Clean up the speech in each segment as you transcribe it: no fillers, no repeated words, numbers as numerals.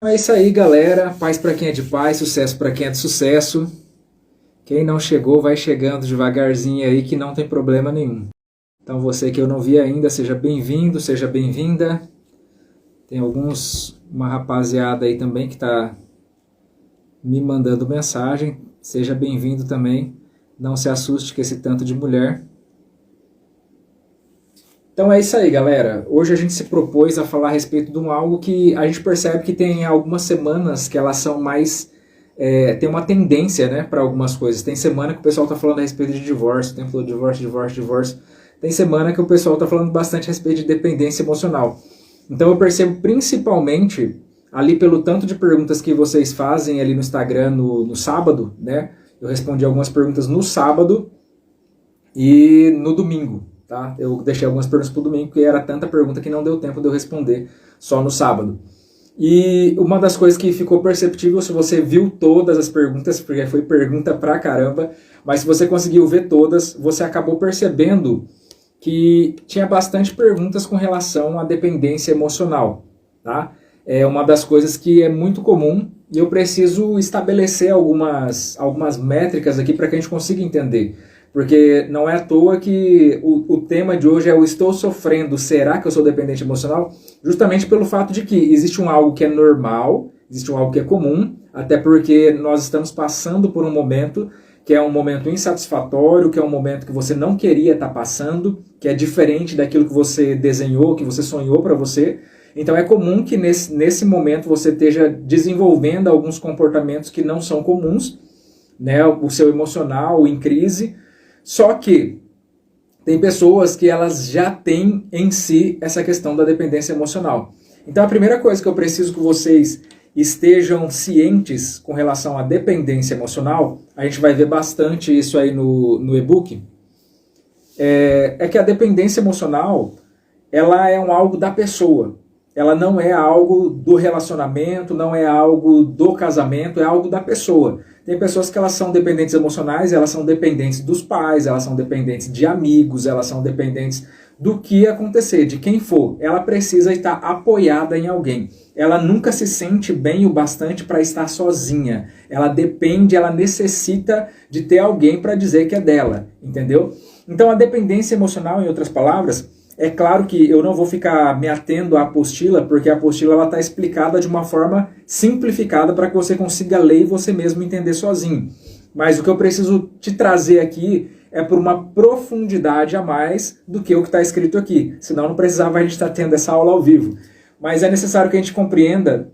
É isso aí, galera. Paz para quem é de paz, sucesso para quem é de sucesso. Quem não chegou, vai chegando devagarzinho aí que não tem problema nenhum. Então você que eu não vi ainda, seja bem-vindo, seja bem-vinda. Tem uma rapaziada aí também que está me mandando mensagem. Seja bem-vindo também. Não se assuste com esse tanto de mulher. Então é isso aí, galera. Hoje a gente se propôs a falar a respeito de algo que a gente percebe que tem algumas semanas que elas são mais... tem uma tendência, né, para algumas coisas. Tem semana que o pessoal está falando a respeito de divórcio, tem falado divórcio. Tem semana que o pessoal está falando bastante a respeito de dependência emocional. Então eu percebo principalmente ali pelo tanto de perguntas que vocês fazem ali no Instagram no sábado, né? Eu respondi algumas perguntas no sábado e no domingo. Tá? Eu deixei algumas perguntas para o domingo, porque era tanta pergunta que não deu tempo de eu responder só no sábado. E uma das coisas que ficou perceptível, se você viu todas as perguntas, porque foi pergunta pra caramba, mas se você conseguiu ver todas, você acabou percebendo que tinha bastante perguntas com relação à dependência emocional. Tá? É uma das coisas que é muito comum e eu preciso estabelecer algumas métricas aqui para que a gente consiga entender. Porque não é à toa que o tema de hoje é o estou sofrendo, será que eu sou dependente emocional? Justamente pelo fato de que existe algo que é normal, existe algo que é comum, até porque nós estamos passando por um momento que é um momento insatisfatório, que é um momento que você não queria estar passando, que é diferente daquilo que você desenhou, que você sonhou para você. Então é comum que nesse momento você esteja desenvolvendo alguns comportamentos que não são comuns, né? O seu emocional em crise. Só que tem pessoas que elas já têm em si essa questão da dependência emocional. Então a primeira coisa que eu preciso que vocês estejam cientes com relação à dependência emocional, a gente vai ver bastante isso aí no e-book, é que a dependência emocional ela é algo da pessoa. Ela não é algo do relacionamento, não é algo do casamento, é algo da pessoa. Tem pessoas que elas são dependentes emocionais, elas são dependentes dos pais, elas são dependentes de amigos, elas são dependentes do que acontecer, de quem for. Ela precisa estar apoiada em alguém. Ela nunca se sente bem o bastante para estar sozinha. Ela depende, ela necessita de ter alguém para dizer que é dela, entendeu? Então a dependência emocional, em outras palavras, é claro que eu não vou ficar me atendo à apostila, porque a apostila está explicada de uma forma simplificada para que você consiga ler e você mesmo entender sozinho. Mas o que eu preciso te trazer aqui é por uma profundidade a mais do que o que está escrito aqui. Senão não precisava a gente estar tendo essa aula ao vivo. Mas é necessário que a gente compreenda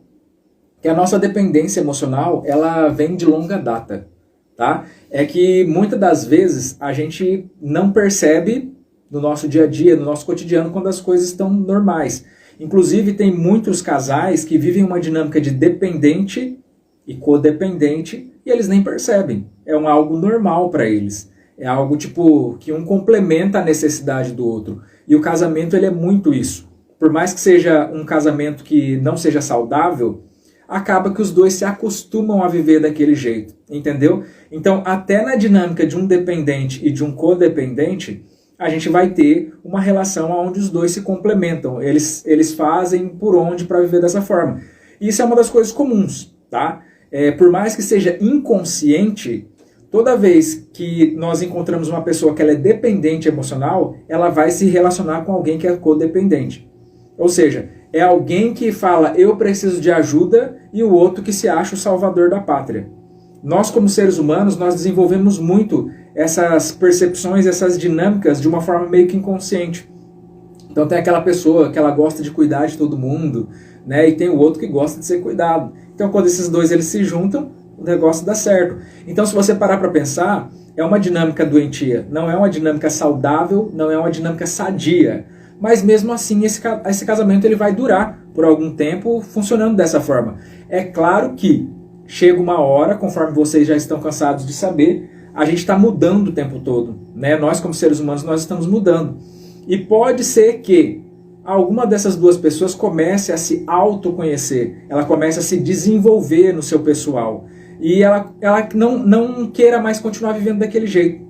que a nossa dependência emocional ela vem de longa data. Tá? É que muitas das vezes a gente não percebe no nosso dia a dia, no nosso cotidiano, quando as coisas estão normais. Inclusive, tem muitos casais que vivem uma dinâmica de dependente e codependente e eles nem percebem. É algo normal para eles. É algo tipo que um complementa a necessidade do outro. E o casamento ele é muito isso. Por mais que seja um casamento que não seja saudável, acaba que os dois se acostumam a viver daquele jeito. Entendeu? Então, até na dinâmica de um dependente e de um codependente, a gente vai ter uma relação onde os dois se complementam. Eles fazem por onde para viver dessa forma. Isso é uma das coisas comuns, tá? Por mais que seja inconsciente, toda vez que nós encontramos uma pessoa que ela é dependente emocional, ela vai se relacionar com alguém que é codependente. Ou seja, é alguém que fala, eu preciso de ajuda, e o outro que se acha o salvador da pátria. Nós, como seres humanos, nós desenvolvemos muito essas percepções, essas dinâmicas de uma forma meio que inconsciente. Então tem aquela pessoa que ela gosta de cuidar de todo mundo, né? E tem o outro que gosta de ser cuidado. Então quando esses dois eles se juntam, o negócio dá certo. Então se você parar para pensar, é uma dinâmica doentia, não é uma dinâmica saudável, não é uma dinâmica sadia. Mas mesmo assim esse casamento ele vai durar por algum tempo funcionando dessa forma. É claro que chega uma hora, conforme vocês já estão cansados de saber, a gente está mudando o tempo todo. Né? Nós, como seres humanos, nós estamos mudando. E pode ser que alguma dessas duas pessoas comece a se autoconhecer, ela comece a se desenvolver no seu pessoal. E ela não queira mais continuar vivendo daquele jeito.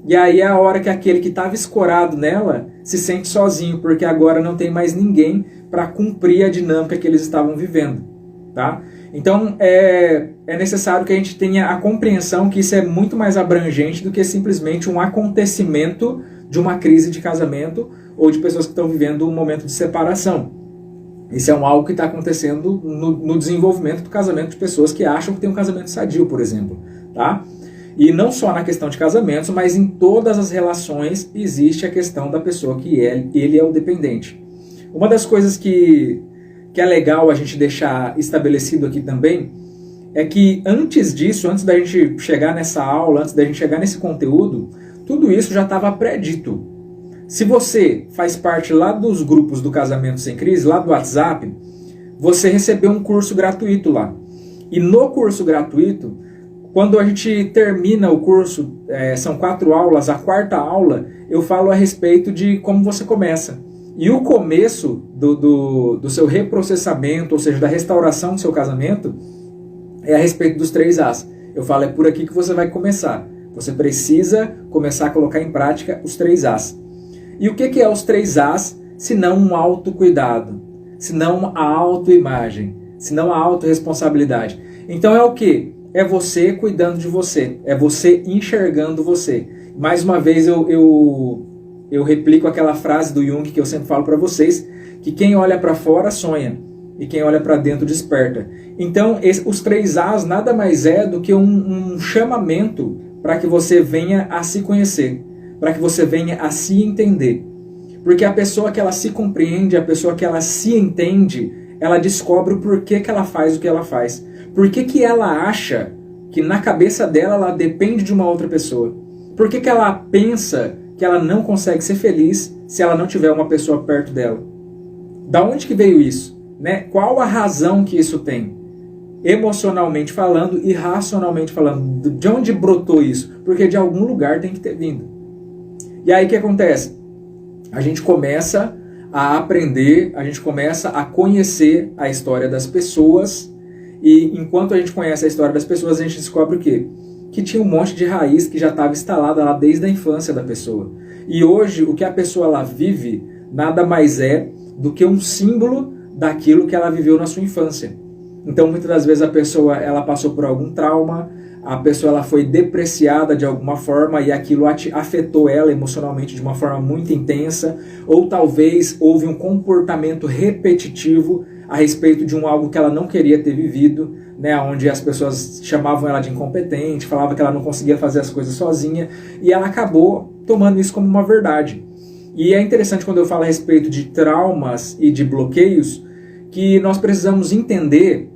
E aí é a hora que aquele que estava escorado nela se sente sozinho, porque agora não tem mais ninguém para cumprir a dinâmica que eles estavam vivendo. tá? Então é necessário que a gente tenha a compreensão que isso é muito mais abrangente do que simplesmente um acontecimento de uma crise de casamento ou de pessoas que estão vivendo um momento de separação. Isso é algo que está acontecendo no desenvolvimento do casamento de pessoas que acham que tem um casamento sadio, por exemplo, tá? E não só na questão de casamentos, mas em todas as relações existe a questão da pessoa que ele é o dependente. Uma das coisas que é legal a gente deixar estabelecido aqui também é que antes disso, antes da gente chegar nessa aula, antes da gente chegar nesse conteúdo, tudo isso já estava predito. Se você faz parte lá dos grupos do Casamento Sem Crise, lá do WhatsApp, você recebeu um curso gratuito lá. E no curso gratuito, quando a gente termina o curso, são 4 aulas, a 4ª aula, eu falo a respeito de como você começa. E o começo do seu reprocessamento, ou seja, da restauração do seu casamento, é a respeito dos 3 As. Eu falo, é por aqui que você vai começar. Você precisa começar a colocar em prática os 3 As. E o que é os 3 As, se não um autocuidado, se não a autoimagem, se não a autorresponsabilidade? Então é o quê? É você cuidando de você, é você enxergando você. Mais uma vez eu replico aquela frase do Jung que eu sempre falo para vocês, que quem olha para fora sonha e quem olha para dentro desperta. Então os 3 As nada mais é do que um chamamento para que você venha a se conhecer, para que você venha a se entender. Porque a pessoa que ela se compreende, a pessoa que ela se entende, ela descobre o porquê que ela faz o que ela faz. Por que ela acha que na cabeça dela ela depende de uma outra pessoa? Por que ela pensa que ela não consegue ser feliz se ela não tiver uma pessoa perto dela? Da onde que veio isso? Né? Qual a razão que isso tem? Emocionalmente falando e racionalmente falando. De onde brotou isso? Porque de algum lugar tem que ter vindo. E aí o que acontece? A gente começa a aprender, a gente começa a conhecer a história das pessoas. E enquanto a gente conhece a história das pessoas, a gente descobre o quê? Que tinha um monte de raiz que já estava instalada lá desde a infância da pessoa. E hoje, o que a pessoa ela vive, nada mais é do que um símbolo daquilo que ela viveu na sua infância. Então, muitas das vezes a pessoa ela passou por algum trauma, a pessoa ela foi depreciada de alguma forma e aquilo afetou ela emocionalmente de uma forma muito intensa, ou talvez houve um comportamento repetitivo a respeito de algo que ela não queria ter vivido, né, onde as pessoas chamavam ela de incompetente, falavam que ela não conseguia fazer as coisas sozinha, e ela acabou tomando isso como uma verdade. E é interessante quando eu falo a respeito de traumas e de bloqueios, que nós precisamos entender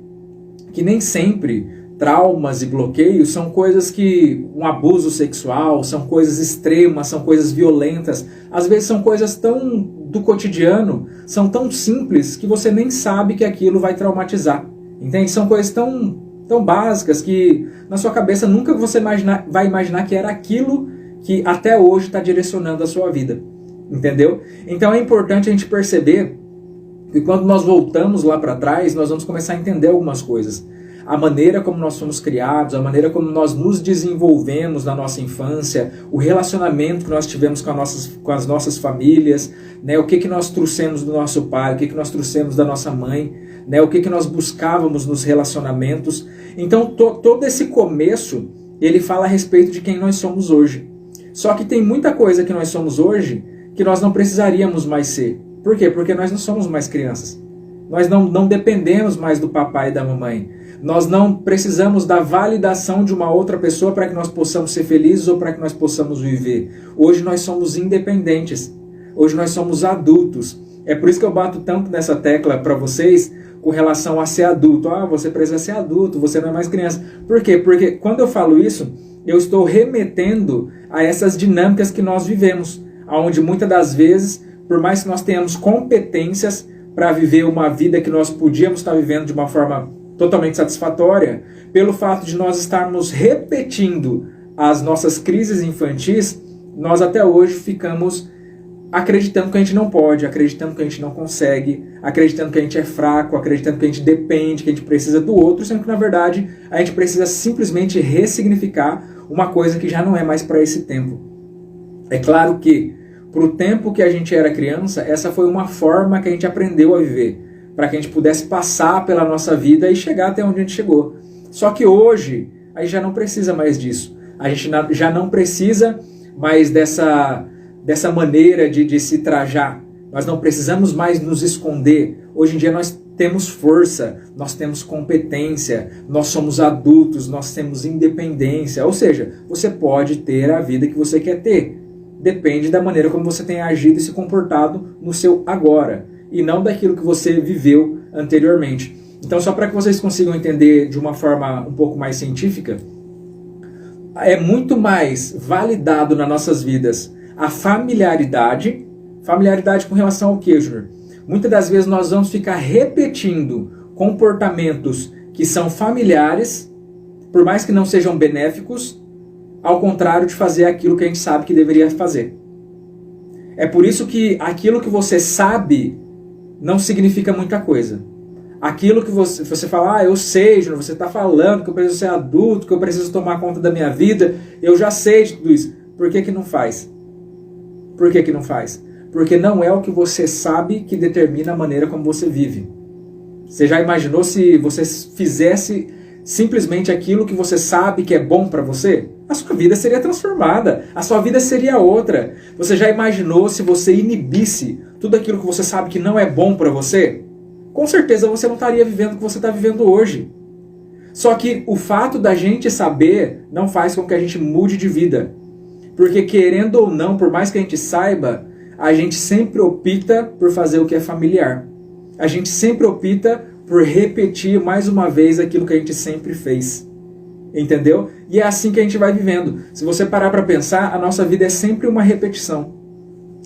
que nem sempre traumas e bloqueios são coisas que um abuso sexual, são coisas extremas, são coisas violentas. Às vezes são coisas tão do cotidiano, são tão simples que você nem sabe que aquilo vai traumatizar. Entende? São coisas tão básicas que na sua cabeça nunca você vai imaginar que era aquilo que até hoje está direcionando a sua vida. Entendeu? Então é importante a gente perceber que quando nós voltamos lá para trás, nós vamos começar a entender algumas coisas. A maneira como nós fomos criados, a maneira como nós nos desenvolvemos na nossa infância, o relacionamento que nós tivemos com as nossas famílias, né? O que nós trouxemos do nosso pai, o que nós trouxemos da nossa mãe, né? O que nós buscávamos nos relacionamentos. Então, todo esse começo, ele fala a respeito de quem nós somos hoje. Só que tem muita coisa que nós somos hoje que nós não precisaríamos mais ser. Por quê? Porque nós não somos mais crianças. Nós não dependemos mais do papai e da mamãe. Nós não precisamos da validação de uma outra pessoa para que nós possamos ser felizes ou para que nós possamos viver. Hoje nós somos independentes. Hoje nós somos adultos. É por isso que eu bato tanto nessa tecla para vocês com relação a ser adulto. Ah, você precisa ser adulto, você não é mais criança. Por quê? Porque quando eu falo isso, eu estou remetendo a essas dinâmicas que nós vivemos, onde muitas das vezes, por mais que nós tenhamos competências para viver uma vida que nós podíamos estar vivendo de uma forma totalmente satisfatória, pelo fato de nós estarmos repetindo as nossas crises infantis, nós até hoje ficamos acreditando que a gente não pode, acreditando que a gente não consegue, acreditando que a gente é fraco, acreditando que a gente depende, que a gente precisa do outro, sendo que na verdade a gente precisa simplesmente ressignificar uma coisa que já não é mais para esse tempo. É claro que para o tempo que a gente era criança, essa foi uma forma que a gente aprendeu a viver. para que a gente pudesse passar pela nossa vida e chegar até onde a gente chegou. Só que hoje, a gente já não precisa mais disso. A gente já não precisa mais dessa maneira de se trajar. Nós não precisamos mais nos esconder. Hoje em dia nós temos força, nós temos competência, nós somos adultos, nós temos independência. Ou seja, você pode ter a vida que você quer ter. Depende da maneira como você tem agido e se comportado no seu agora. E não daquilo que você viveu anteriormente. Então, só para que vocês consigam entender de uma forma um pouco mais científica, é muito mais validado nas nossas vidas a familiaridade. Familiaridade com relação ao quê, Júnior? Muitas das vezes nós vamos ficar repetindo comportamentos que são familiares, por mais que não sejam benéficos, ao contrário de fazer aquilo que a gente sabe que deveria fazer. É por isso que aquilo que você sabe não significa muita coisa. Aquilo que você fala, eu sei, Júnior, você está falando que eu preciso ser adulto, que eu preciso tomar conta da minha vida, eu já sei de tudo isso. Por que não faz? Por que não faz? Porque não é o que você sabe que determina a maneira como você vive. Você já imaginou se você fizesse simplesmente aquilo que você sabe que é bom para você? A sua vida seria transformada, a sua vida seria outra. Você já imaginou se você inibisse tudo aquilo que você sabe que não é bom para você? Com certeza você não estaria vivendo o que você está vivendo hoje. Só que o fato da gente saber não faz com que a gente mude de vida. Porque querendo ou não, por mais que a gente saiba, a gente sempre opta por fazer o que é familiar. A gente sempre opta por repetir mais uma vez aquilo que a gente sempre fez. Entendeu? E é assim que a gente vai vivendo. Se você parar para pensar, a nossa vida é sempre uma repetição.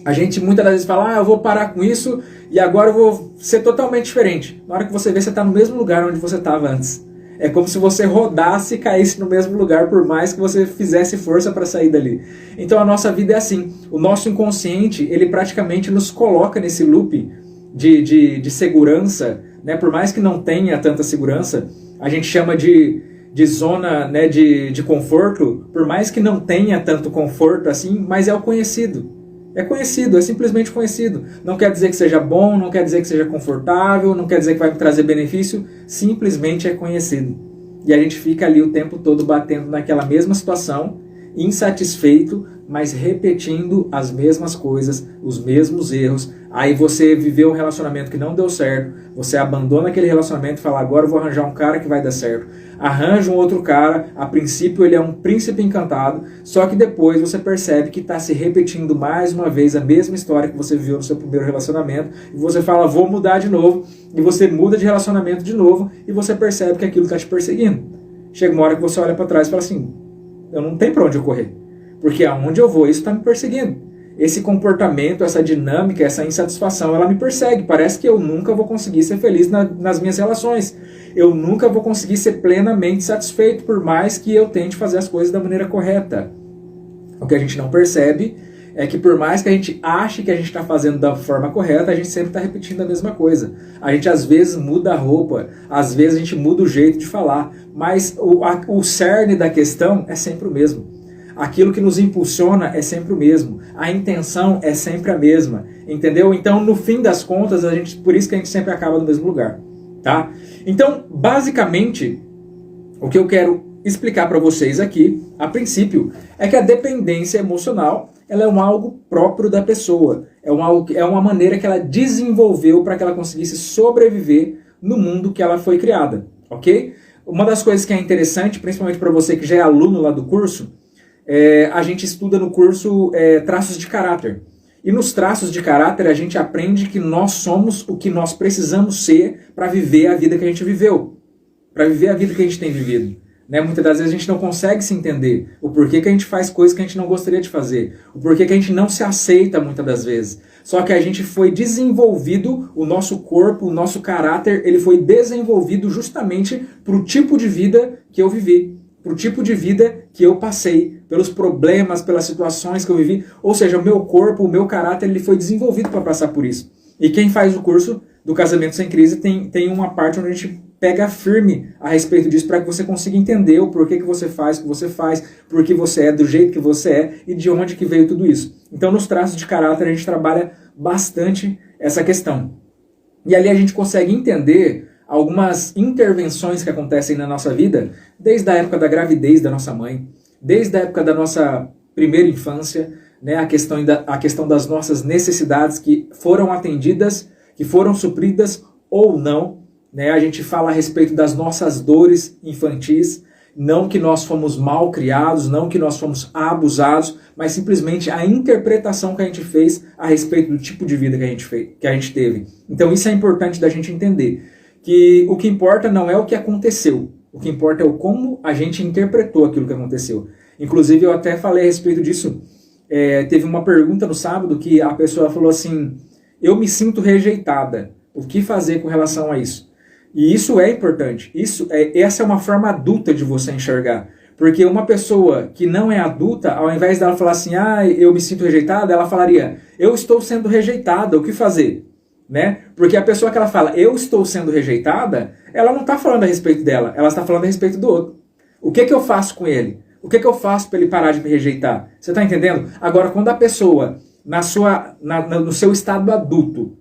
A gente muitas das vezes fala, eu vou parar com isso e agora eu vou ser totalmente diferente. Na hora que você vê, você está no mesmo lugar onde você estava antes. É como se você rodasse e caísse no mesmo lugar, por mais que você fizesse força para sair dali. Então a nossa vida é assim. O nosso inconsciente, ele praticamente nos coloca nesse loop de segurança, né? Por mais que não tenha tanta segurança, a gente chama de zona, né, de conforto, por mais que não tenha tanto conforto assim, mas é o conhecido. É conhecido, é simplesmente conhecido. Não quer dizer que seja bom, não quer dizer que seja confortável, não quer dizer que vai me trazer benefício, simplesmente é conhecido. E a gente fica ali o tempo todo batendo naquela mesma situação, insatisfeito, mas repetindo as mesmas coisas, os mesmos erros. Aí você viveu um relacionamento que não deu certo, você abandona aquele relacionamento e fala, agora eu vou arranjar um cara que vai dar certo. Arranja um outro cara, a princípio ele é um príncipe encantado, só que depois você percebe que está se repetindo mais uma vez a mesma história que você viveu no seu primeiro relacionamento, e você fala, vou mudar de novo, e você muda de relacionamento de novo, e você percebe que aquilo está te perseguindo. Chega uma hora que você olha para trás e fala assim, eu não tenho para onde eu correr, porque aonde eu vou isso está me perseguindo. Esse comportamento, essa dinâmica, essa insatisfação, ela me persegue. Parece que eu nunca vou conseguir ser feliz nas minhas relações. Eu nunca vou conseguir ser plenamente satisfeito, por mais que eu tente fazer as coisas da maneira correta. O que a gente não percebe é que por mais que a gente ache que a gente está fazendo da forma correta, a gente sempre está repetindo a mesma coisa. A gente às vezes muda a roupa, às vezes a gente muda o jeito de falar, mas o cerne da questão é sempre o mesmo. Aquilo que nos impulsiona é sempre o mesmo. A intenção é sempre a mesma. Entendeu? Então, no fim das contas, por isso que a gente sempre acaba no mesmo lugar. Tá? Então, basicamente, o que eu quero explicar para vocês aqui, a princípio, é que a dependência emocional ela é algo próprio da pessoa. É uma maneira que ela desenvolveu para que ela conseguisse sobreviver no mundo que ela foi criada. Ok? Uma das coisas que é interessante, principalmente para você que já é aluno lá do curso, a gente estuda no curso traços de caráter. E nos traços de caráter a gente aprende que nós somos o que nós precisamos ser para viver a vida que a gente viveu. Para viver a vida que a gente tem vivido. Né? Muitas das vezes a gente não consegue se entender. O porquê que a gente faz coisas que a gente não gostaria de fazer. O porquê que a gente não se aceita muitas das vezes. Só que a gente foi desenvolvido, o nosso corpo, o nosso caráter, ele foi desenvolvido justamente para o tipo de vida que eu vivi. Para o tipo de vida que eu passei, pelos problemas, pelas situações que eu vivi. Ou seja, o meu corpo, o meu caráter, ele foi desenvolvido para passar por isso. E quem faz o curso do Casamento Sem Crise tem uma parte onde a gente pega firme a respeito disso para que você consiga entender o porquê que você faz o que você faz, por que você é do jeito que você é e de onde que veio tudo isso. Então, nos traços de caráter, a gente trabalha bastante essa questão. E ali a gente consegue entender algumas intervenções que acontecem na nossa vida, desde a época da gravidez da nossa mãe, desde a época da nossa primeira infância, né, a questão das nossas necessidades que foram atendidas, que foram supridas ou não. Né? A gente fala a respeito das nossas dores infantis, não que nós fomos mal criados, não que nós fomos abusados, mas simplesmente a interpretação que a gente fez a respeito do tipo de vida que a gente teve. Então isso é importante da gente entender, que o que importa não é o que aconteceu, o que importa é o como a gente interpretou aquilo que aconteceu. Inclusive eu até falei a respeito disso, teve uma pergunta no sábado que a pessoa falou assim, eu me sinto rejeitada, o que fazer com relação a isso? E isso é importante. Essa é uma forma adulta de você enxergar. Porque uma pessoa que não é adulta, ao invés dela falar assim, eu me sinto rejeitada, ela falaria, eu estou sendo rejeitada, o que fazer? Né? Porque a pessoa que ela fala, eu estou sendo rejeitada, ela não está falando a respeito dela, ela está falando a respeito do outro. O que eu faço com ele? O que eu faço para ele parar de me rejeitar? Você está entendendo? Agora, quando a pessoa, no seu estado adulto,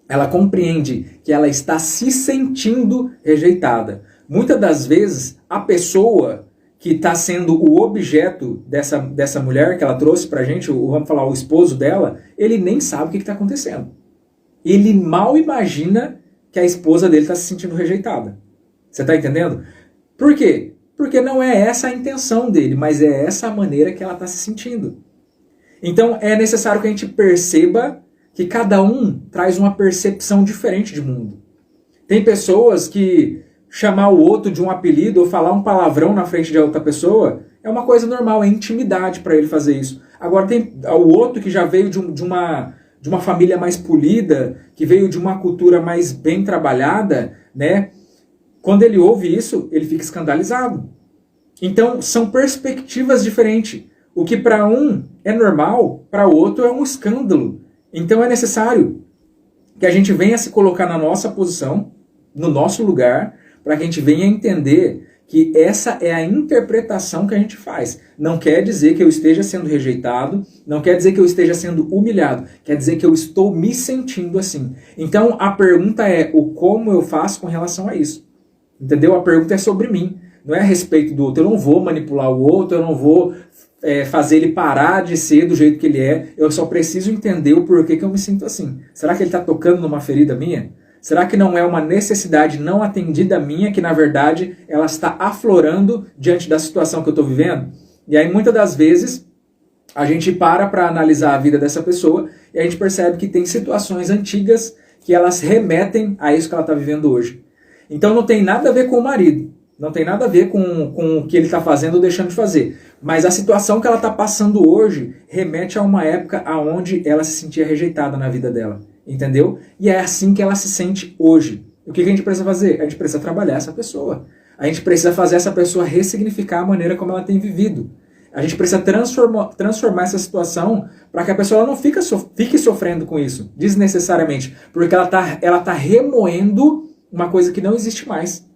ela compreende que ela está se sentindo rejeitada. Muitas das vezes, a pessoa que está sendo o objeto dessa mulher que ela trouxe pra gente, vamos falar, o esposo dela, ele nem sabe o que está acontecendo. Ele mal imagina que a esposa dele está se sentindo rejeitada. Você está entendendo? Por quê? Porque não é essa a intenção dele, mas é essa a maneira que ela está se sentindo. Então é necessário que a gente perceba que cada um traz uma percepção diferente de mundo. Tem pessoas que chamar o outro de um apelido ou falar um palavrão na frente de outra pessoa é uma coisa normal, é intimidade para ele fazer isso. Agora tem o outro que já veio de uma família mais polida, que veio de uma cultura mais bem trabalhada, né? Quando ele ouve isso, ele fica escandalizado. Então são perspectivas diferentes. O que para um é normal, para o outro é um escândalo. Então é necessário que a gente venha se colocar na nossa posição, no nosso lugar, para que a gente venha entender que essa é a interpretação que a gente faz. Não quer dizer que eu esteja sendo rejeitado, não quer dizer que eu esteja sendo humilhado, quer dizer que eu estou me sentindo assim. Então a pergunta é o como eu faço com relação a isso. Entendeu? A pergunta é sobre mim, não é a respeito do outro. Eu não vou manipular o outro, eu não vou fazer ele parar de ser do jeito que ele é, eu só preciso entender o porquê que eu me sinto assim. Será que ele está tocando numa ferida minha? Será que não é uma necessidade não atendida minha, que na verdade ela está aflorando diante da situação que eu estou vivendo? E aí muitas das vezes a gente para analisar a vida dessa pessoa e a gente percebe que tem situações antigas que elas remetem a isso que ela está vivendo hoje. Então não tem nada a ver com o marido, não tem nada a ver com o que ele está fazendo ou deixando de fazer. Mas a situação que ela está passando hoje remete a uma época onde ela se sentia rejeitada na vida dela. Entendeu? E é assim que ela se sente hoje. O que a gente precisa fazer? A gente precisa trabalhar essa pessoa. A gente precisa fazer essa pessoa ressignificar a maneira como ela tem vivido. A gente precisa transformar essa situação para que a pessoa não fique sofrendo com isso, desnecessariamente. Porque ela tá remoendo uma coisa que não existe mais.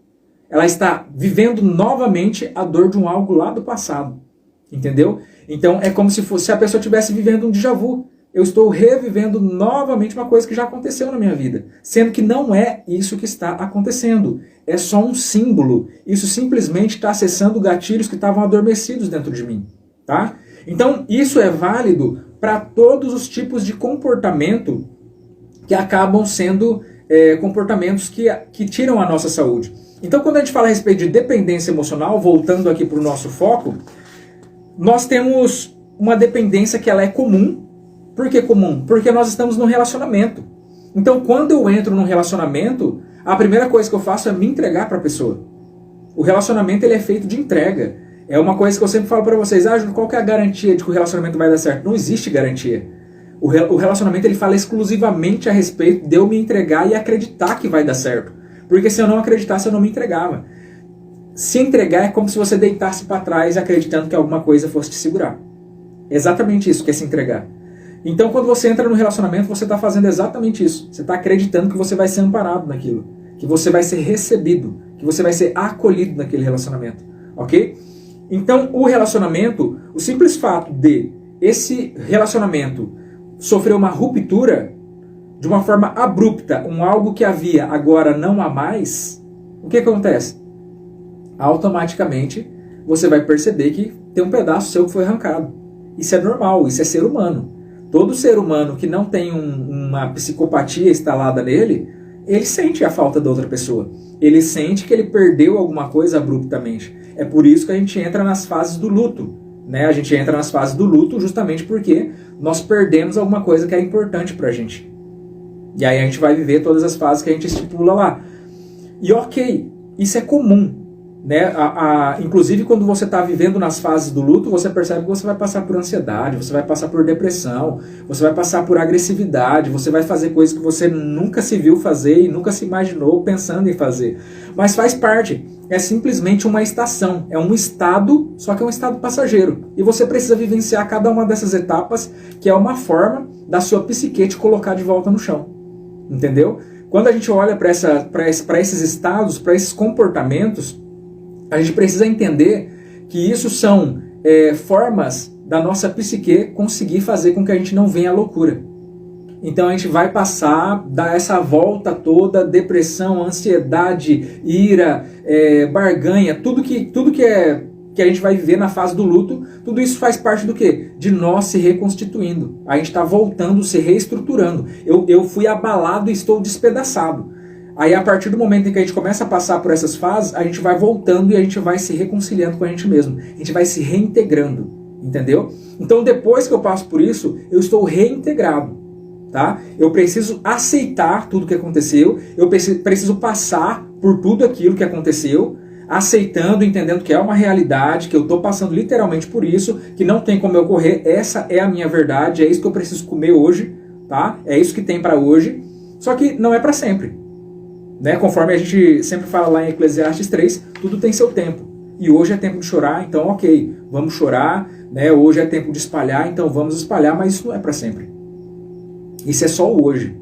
Ela está vivendo novamente a dor de algo lá do passado. Entendeu? Então é como se a pessoa estivesse vivendo um déjà vu. Eu estou revivendo novamente uma coisa que já aconteceu na minha vida. Sendo que não é isso que está acontecendo. É só um símbolo. Isso simplesmente está acessando gatilhos que estavam adormecidos dentro de mim. Tá? Então isso é válido para todos os tipos de comportamento que acabam sendo comportamentos que tiram a nossa saúde. Então quando a gente fala a respeito de dependência emocional, voltando aqui para o nosso foco, nós temos uma dependência que ela é comum. Por que comum? Porque nós estamos num relacionamento. Então, quando eu entro num relacionamento, a primeira coisa que eu faço é me entregar para a pessoa. O relacionamento ele é feito de entrega. É uma coisa que eu sempre falo para vocês, qual que é a garantia de que o relacionamento vai dar certo? Não existe garantia. O relacionamento ele fala exclusivamente a respeito de eu me entregar e acreditar que vai dar certo. Porque se eu não acreditasse, eu não me entregava. Se entregar é como se você deitasse para trás acreditando que alguma coisa fosse te segurar. É exatamente isso que é se entregar. Então quando você entra no relacionamento, você está fazendo exatamente isso. Você está acreditando que você vai ser amparado naquilo. Que você vai ser recebido. Que você vai ser acolhido naquele relacionamento. Ok? Então o relacionamento, o simples fato de esse relacionamento sofrer uma ruptura, de uma forma abrupta, algo que havia, agora não há mais, o que acontece? Automaticamente você vai perceber que tem um pedaço seu que foi arrancado. Isso é normal, isso é ser humano. Todo ser humano que não tem uma psicopatia instalada nele, ele sente a falta da outra pessoa. Ele sente que ele perdeu alguma coisa abruptamente. É por isso que a gente entra nas fases do luto. Né? A gente entra nas fases do luto justamente porque nós perdemos alguma coisa que era importante pra gente. E aí a gente vai viver todas as fases que a gente estipula lá. E ok, isso é comum. Né? Inclusive quando você está vivendo nas fases do luto, você percebe que você vai passar por ansiedade, você vai passar por depressão, você vai passar por agressividade, você vai fazer coisas que você nunca se viu fazer e nunca se imaginou pensando em fazer. Mas faz parte, é simplesmente uma estação, é um estado, só que é um estado passageiro. E você precisa vivenciar cada uma dessas etapas, que é uma forma da sua psique te colocar de volta no chão. Entendeu? Quando a gente olha para esses estados, para esses comportamentos, a gente precisa entender que isso são formas da nossa psique conseguir fazer com que a gente não venha à loucura. Então a gente vai passar, dar essa volta toda, depressão, ansiedade, ira, barganha, tudo que a gente vai viver na fase do luto, tudo isso faz parte do quê? De nós se reconstituindo. A gente está voltando, se reestruturando. Eu fui abalado e estou despedaçado. Aí a partir do momento em que a gente começa a passar por essas fases, a gente vai voltando e a gente vai se reconciliando com a gente mesmo. A gente vai se reintegrando, entendeu? Então depois que eu passo por isso, eu estou reintegrado, tá? Eu preciso aceitar tudo que aconteceu, eu preciso passar por tudo aquilo que aconteceu, aceitando, entendendo que é uma realidade, que eu estou passando literalmente por isso, que não tem como eu correr, essa é a minha verdade, é isso que eu preciso comer hoje, tá? É isso que tem para hoje, só que não é para sempre. Né? Conforme a gente sempre fala lá em Eclesiastes 3, tudo tem seu tempo. E hoje é tempo de chorar, então ok, vamos chorar. Né? Hoje é tempo de espalhar, então vamos espalhar, mas isso não é para sempre. Isso é só o hoje.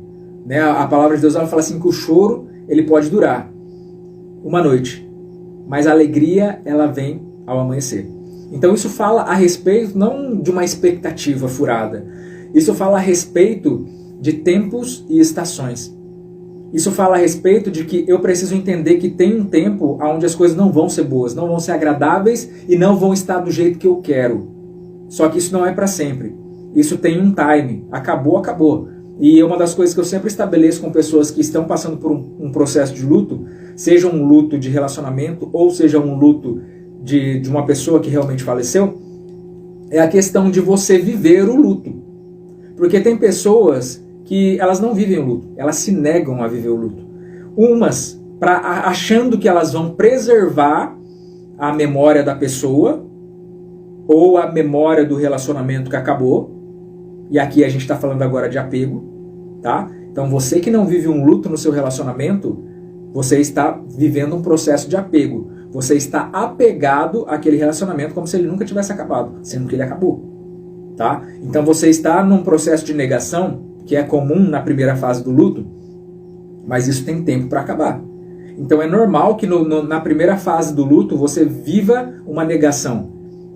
Né? A palavra de Deus ela fala assim que o choro ele pode durar uma noite, mas a alegria ela vem ao amanhecer. Então isso fala a respeito não de uma expectativa furada, isso fala a respeito de tempos e estações. Isso fala a respeito de que eu preciso entender que tem um tempo onde as coisas não vão ser boas, não vão ser agradáveis e não vão estar do jeito que eu quero. Só que isso não é para sempre. Isso tem um time. Acabou, acabou. E uma das coisas que eu sempre estabeleço com pessoas que estão passando por um processo de luto, seja um luto de relacionamento ou seja um luto de uma pessoa que realmente faleceu, é a questão de você viver o luto. Porque tem pessoas que elas não vivem o luto, elas se negam a viver o luto. Umas, achando que elas vão preservar a memória da pessoa ou a memória do relacionamento que acabou, e aqui a gente está falando agora de apego, tá? Então você que não vive um luto no seu relacionamento, você está vivendo um processo de apego. Você está apegado àquele relacionamento como se ele nunca tivesse acabado, sendo que ele acabou, tá? Então você está num processo de negação, que é comum na primeira fase do luto, mas isso tem tempo para acabar. Então é normal que na primeira fase do luto você viva uma negação.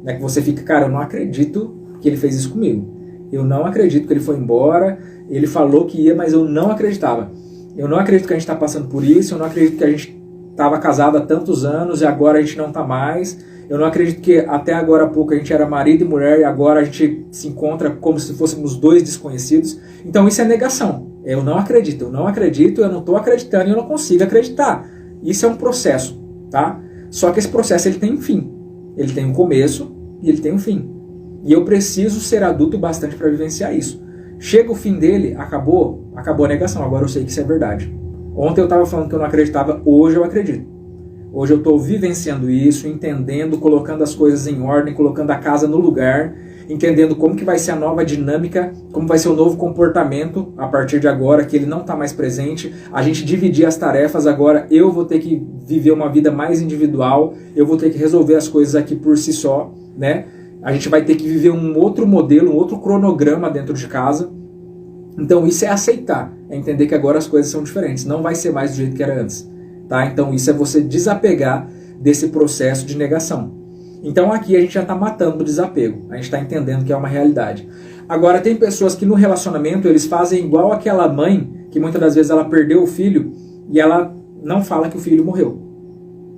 Né? Que você fica, cara, eu não acredito que ele fez isso comigo. Eu não acredito que ele foi embora, ele falou que ia, mas eu não acreditava. Eu não acredito que a gente está passando por isso, eu não acredito que a gente estava casado há tantos anos e agora a gente não está mais. Eu não acredito que até agora há pouco a gente era marido e mulher e agora a gente se encontra como se fôssemos dois desconhecidos. Então isso é negação. Eu não acredito, eu não estou acreditando e eu não consigo acreditar. Isso é um processo, tá? Só que esse processo ele tem um fim. Ele tem um começo e ele tem um fim. E eu preciso ser adulto bastante para vivenciar isso. Chega o fim dele, acabou a negação, agora eu sei que isso é verdade. Ontem eu estava falando que eu não acreditava, hoje eu acredito. Hoje eu estou vivenciando isso, entendendo, colocando as coisas em ordem, colocando a casa no lugar, entendendo como que vai ser a nova dinâmica, como vai ser o novo comportamento a partir de agora, que ele não está mais presente. A gente dividir as tarefas agora, eu vou ter que viver uma vida mais individual, eu vou ter que resolver as coisas aqui por si só, né? A gente vai ter que viver um outro modelo, um outro cronograma dentro de casa. Então isso é aceitar, é entender que agora as coisas são diferentes, não vai ser mais do jeito que era antes. Tá? Então isso é você desapegar desse processo de negação. Então aqui a gente já está matando o desapego, a gente está entendendo que é uma realidade. Agora tem pessoas que no relacionamento eles fazem igual aquela mãe, que muitas das vezes ela perdeu o filho e ela não fala que o filho morreu.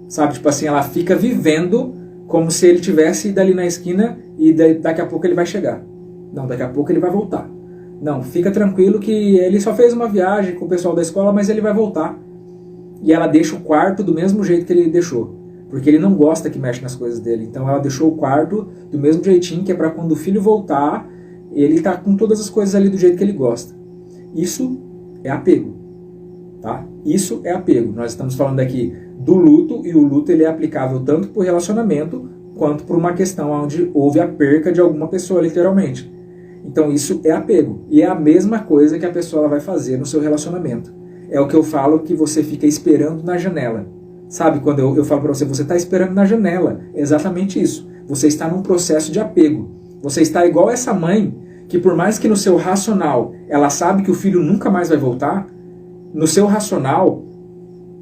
Sabe, tipo assim, ela fica vivendo como se ele tivesse ido ali na esquina e daqui a pouco ele vai chegar. Não, daqui a pouco ele vai voltar. Não, fica tranquilo que ele só fez uma viagem com o pessoal da escola, mas ele vai voltar. E ela deixa o quarto do mesmo jeito que ele deixou. Porque ele não gosta que mexe nas coisas dele. Então ela deixou o quarto do mesmo jeitinho, que é para quando o filho voltar, ele tá com todas as coisas ali do jeito que ele gosta. Isso é apego. Tá? Isso é apego. Nós estamos falando aqui do luto, e o luto ele é aplicável tanto para o relacionamento, quanto para uma questão onde houve a perca de alguma pessoa, literalmente. Então isso é apego. E é a mesma coisa que a pessoa vai fazer no seu relacionamento. É o que eu falo que você fica esperando na janela. Sabe, quando eu falo para você, você está esperando na janela. É exatamente isso. Você está num processo de apego. Você está igual essa mãe, que por mais que no seu racional ela sabe que o filho nunca mais vai voltar, no seu racional,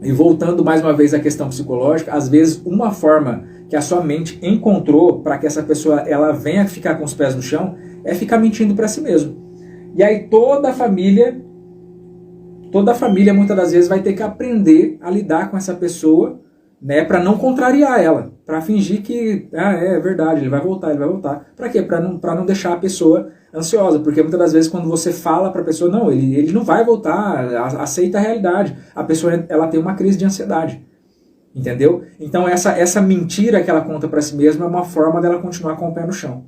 e voltando mais uma vez à questão psicológica, às vezes uma forma que a sua mente encontrou para que essa pessoa ela venha ficar com os pés no chão é ficar mentindo para si mesmo. E aí toda a família muitas das vezes vai ter que aprender a lidar com essa pessoa, né, para não contrariar ela, para fingir que é verdade, ele vai voltar. Para quê? Para não deixar a pessoa ansiosa, porque muitas das vezes quando você fala para a pessoa, não, ele não vai voltar, aceita a realidade, a pessoa ela tem uma crise de ansiedade. Entendeu? Então essa mentira que ela conta para si mesma é uma forma dela continuar com o pé no chão.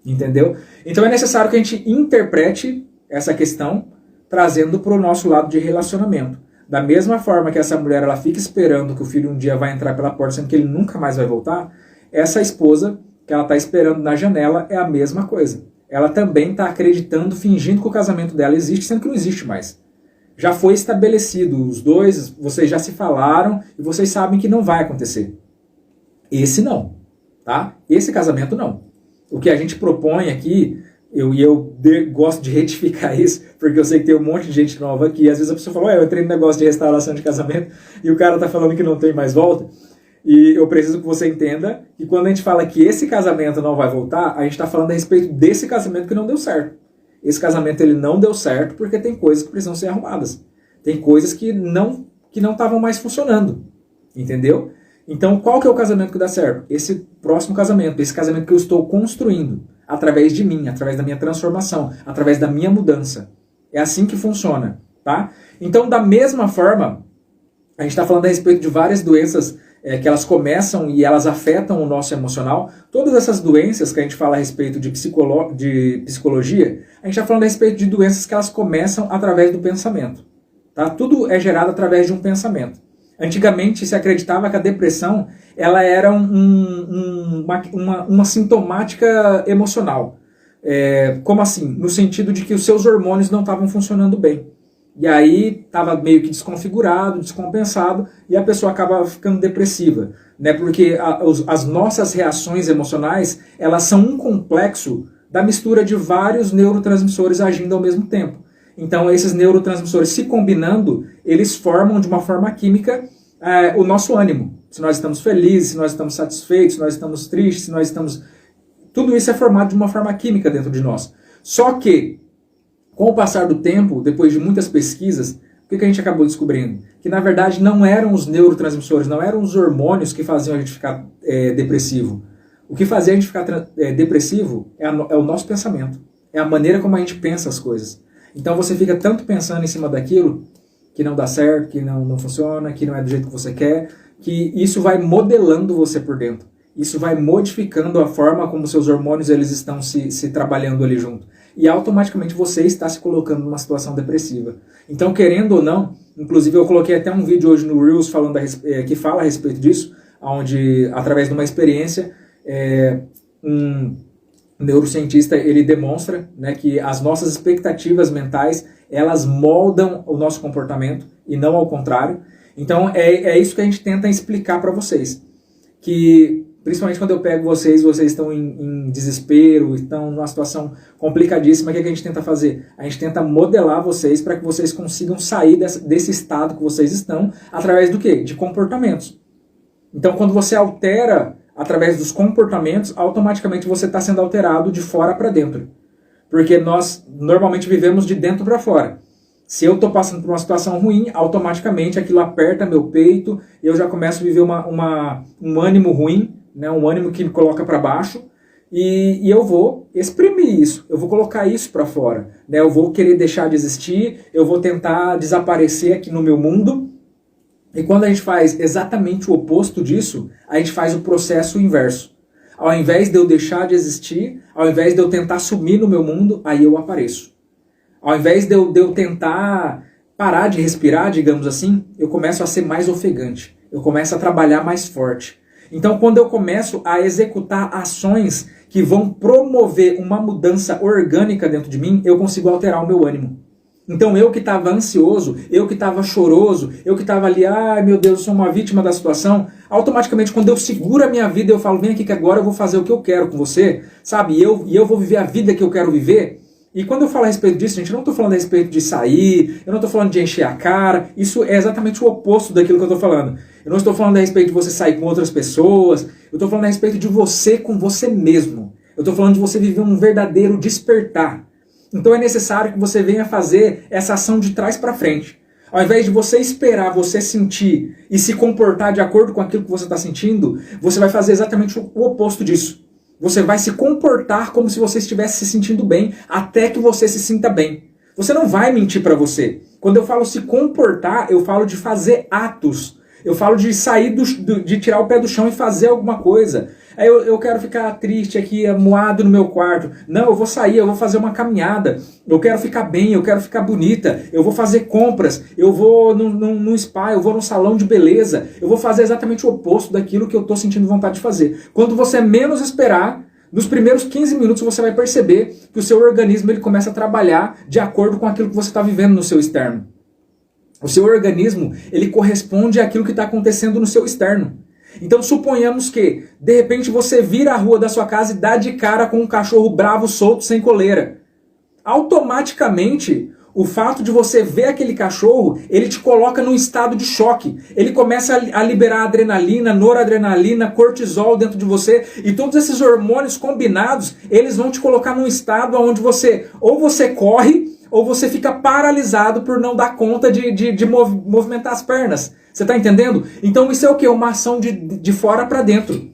Entendeu? Então é necessário que a gente interprete essa questão trazendo para o nosso lado de relacionamento. Da mesma forma que essa mulher ela fica esperando que o filho um dia vai entrar pela porta, sendo que ele nunca mais vai voltar, essa esposa que ela está esperando na janela é a mesma coisa. Ela também está acreditando, fingindo que o casamento dela existe, sendo que não existe mais. Já foi estabelecido, os dois, vocês já se falaram e vocês sabem que não vai acontecer. Esse não, tá? Esse casamento não. O que a gente propõe aqui, eu gosto de retificar isso, porque eu sei que tem um monte de gente nova aqui, às vezes a pessoa fala, eu entrei no negócio de restauração de casamento e o cara tá falando que não tem mais volta. E eu preciso que você entenda que quando a gente fala que esse casamento não vai voltar, a gente está falando a respeito desse casamento que não deu certo. Esse casamento ele não deu certo porque tem coisas que precisam ser arrumadas. Tem coisas que não estavam mais funcionando. Entendeu? Então, qual que é o casamento que dá certo? Esse próximo casamento, esse casamento que eu estou construindo, através de mim, através da minha transformação, através da minha mudança. É assim que funciona, tá? Então, da mesma forma, a gente está falando a respeito de várias doenças que elas começam e elas afetam o nosso emocional. Todas essas doenças que a gente fala a respeito de psicologia, a gente está falando a respeito de doenças que elas começam através do pensamento. Tá? Tudo é gerado através de um pensamento. Antigamente se acreditava que a depressão ela era uma sintomática emocional. Como assim? No sentido de que os seus hormônios não estavam funcionando bem. E aí estava meio que desconfigurado, descompensado, e a pessoa acaba ficando depressiva. Né? Porque as nossas reações emocionais elas são um complexo da mistura de vários neurotransmissores agindo ao mesmo tempo. Então esses neurotransmissores se combinando, eles formam de uma forma química o nosso ânimo. Se nós estamos felizes, se nós estamos satisfeitos, se nós estamos tristes, se nós estamos... Tudo isso é formado de uma forma química dentro de nós. Só que, com o passar do tempo, depois de muitas pesquisas, o que a gente acabou descobrindo? Que na verdade não eram os neurotransmissores, não eram os hormônios que faziam a gente ficar depressivo. O que fazia a gente ficar depressivo é o nosso pensamento. É a maneira como a gente pensa as coisas. Então você fica tanto pensando em cima daquilo que não dá certo, que não funciona, que não é do jeito que você quer, que isso vai modelando você por dentro. Isso vai modificando a forma como seus hormônios eles estão se trabalhando ali junto. E automaticamente você está se colocando numa situação depressiva. Então, querendo ou não, inclusive eu coloquei até um vídeo hoje no Reels que fala a respeito disso, onde, através de uma experiência, um neurocientista ele demonstra, né, que as nossas expectativas mentais elas moldam o nosso comportamento e não ao contrário. Então, é isso que a gente tenta explicar para vocês. Que... Principalmente quando eu pego vocês estão em desespero, estão numa situação complicadíssima, o que a gente tenta fazer? A gente tenta modelar vocês para que vocês consigam sair desse estado que vocês estão, através do quê? De comportamentos. Então, quando você altera através dos comportamentos, automaticamente você está sendo alterado de fora para dentro. Porque nós normalmente vivemos de dentro para fora. Se eu estou passando por uma situação ruim, automaticamente aquilo aperta meu peito, eu já começo a viver um ânimo ruim, né, um ânimo que me coloca para baixo, e eu vou exprimir isso, eu vou colocar isso para fora. Né, eu vou querer deixar de existir, eu vou tentar desaparecer aqui no meu mundo. E quando a gente faz exatamente o oposto disso, a gente faz o processo inverso. Ao invés de eu deixar de existir, ao invés de eu tentar sumir no meu mundo, aí eu apareço. Ao invés de eu tentar parar de respirar, digamos assim, eu começo a ser mais ofegante. Eu começo a trabalhar mais forte. Então, quando eu começo a executar ações que vão promover uma mudança orgânica dentro de mim, eu consigo alterar o meu ânimo. Então, eu que estava ansioso, eu que estava choroso, eu que estava ali, ai meu Deus, eu sou uma vítima da situação, automaticamente, quando eu seguro a minha vida, eu falo, vem aqui que agora eu vou fazer o que eu quero com você, sabe? E eu vou viver a vida que eu quero viver. E quando eu falo a respeito disso, gente, eu não estou falando a respeito de sair, eu não estou falando de encher a cara, isso é exatamente o oposto daquilo que eu estou falando. Eu não estou falando a respeito de você sair com outras pessoas, eu estou falando a respeito de você com você mesmo. Eu estou falando de você viver um verdadeiro despertar. Então é necessário que você venha fazer essa ação de trás para frente. Ao invés de você esperar você sentir e se comportar de acordo com aquilo que você está sentindo, você vai fazer exatamente o oposto disso. Você vai se comportar como se você estivesse se sentindo bem, até que você se sinta bem. Você não vai mentir para você. Quando eu falo se comportar, eu falo de fazer atos. Eu falo de sair, de tirar o pé do chão e fazer alguma coisa. Aí eu quero ficar triste aqui, amuado no meu quarto. Não, eu vou sair, eu vou fazer uma caminhada. Eu quero ficar bem, eu quero ficar bonita. Eu vou fazer compras, eu vou num spa, eu vou num salão de beleza. Eu vou fazer exatamente o oposto daquilo que eu estou sentindo vontade de fazer. Quando você menos esperar, nos primeiros 15 minutos você vai perceber que o seu organismo ele começa a trabalhar de acordo com aquilo que você está vivendo no seu externo. O seu organismo, ele corresponde àquilo que está acontecendo no seu externo. Então suponhamos que, de repente, você vira a rua da sua casa e dá de cara com um cachorro bravo, solto, sem coleira. Automaticamente, o fato de você ver aquele cachorro, ele te coloca num estado de choque. Ele começa a liberar adrenalina, noradrenalina, cortisol dentro de você, e todos esses hormônios combinados, eles vão te colocar num estado onde você, ou você corre, ou você fica paralisado por não dar conta de movimentar as pernas. Você está entendendo? Então isso é o quê? Uma ação de fora para dentro.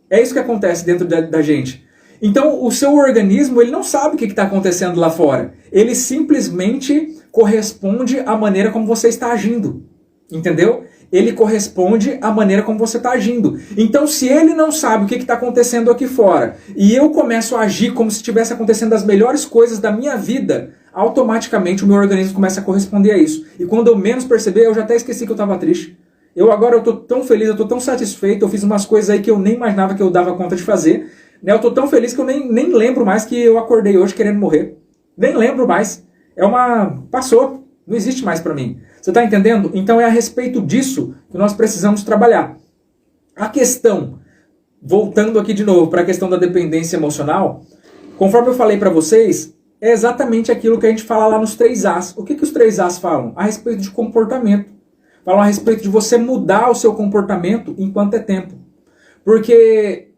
É isso que acontece dentro da gente. Então o seu organismo ele não sabe o que está acontecendo lá fora. Ele simplesmente corresponde à maneira como você está agindo. Entendeu? Ele corresponde à maneira como você está agindo. Então se ele não sabe o que está acontecendo aqui fora, e eu começo a agir como se estivesse acontecendo as melhores coisas da minha vida, automaticamente o meu organismo começa a corresponder a isso. E quando eu menos perceber, eu já até esqueci que eu estava triste. Agora eu estou tão feliz, eu estou tão satisfeito, eu fiz umas coisas aí que eu nem imaginava que eu dava conta de fazer. Né? Eu estou tão feliz que eu nem lembro mais que eu acordei hoje querendo morrer. Nem lembro mais. Passou. Não existe mais para mim. Você está entendendo? Então é a respeito disso que nós precisamos trabalhar. A questão, voltando aqui de novo para a questão da dependência emocional, conforme eu falei para vocês, é exatamente aquilo que a gente fala lá nos 3 As. O que os 3 As falam? A respeito de comportamento. Falam a respeito de você mudar o seu comportamento enquanto é tempo. Porque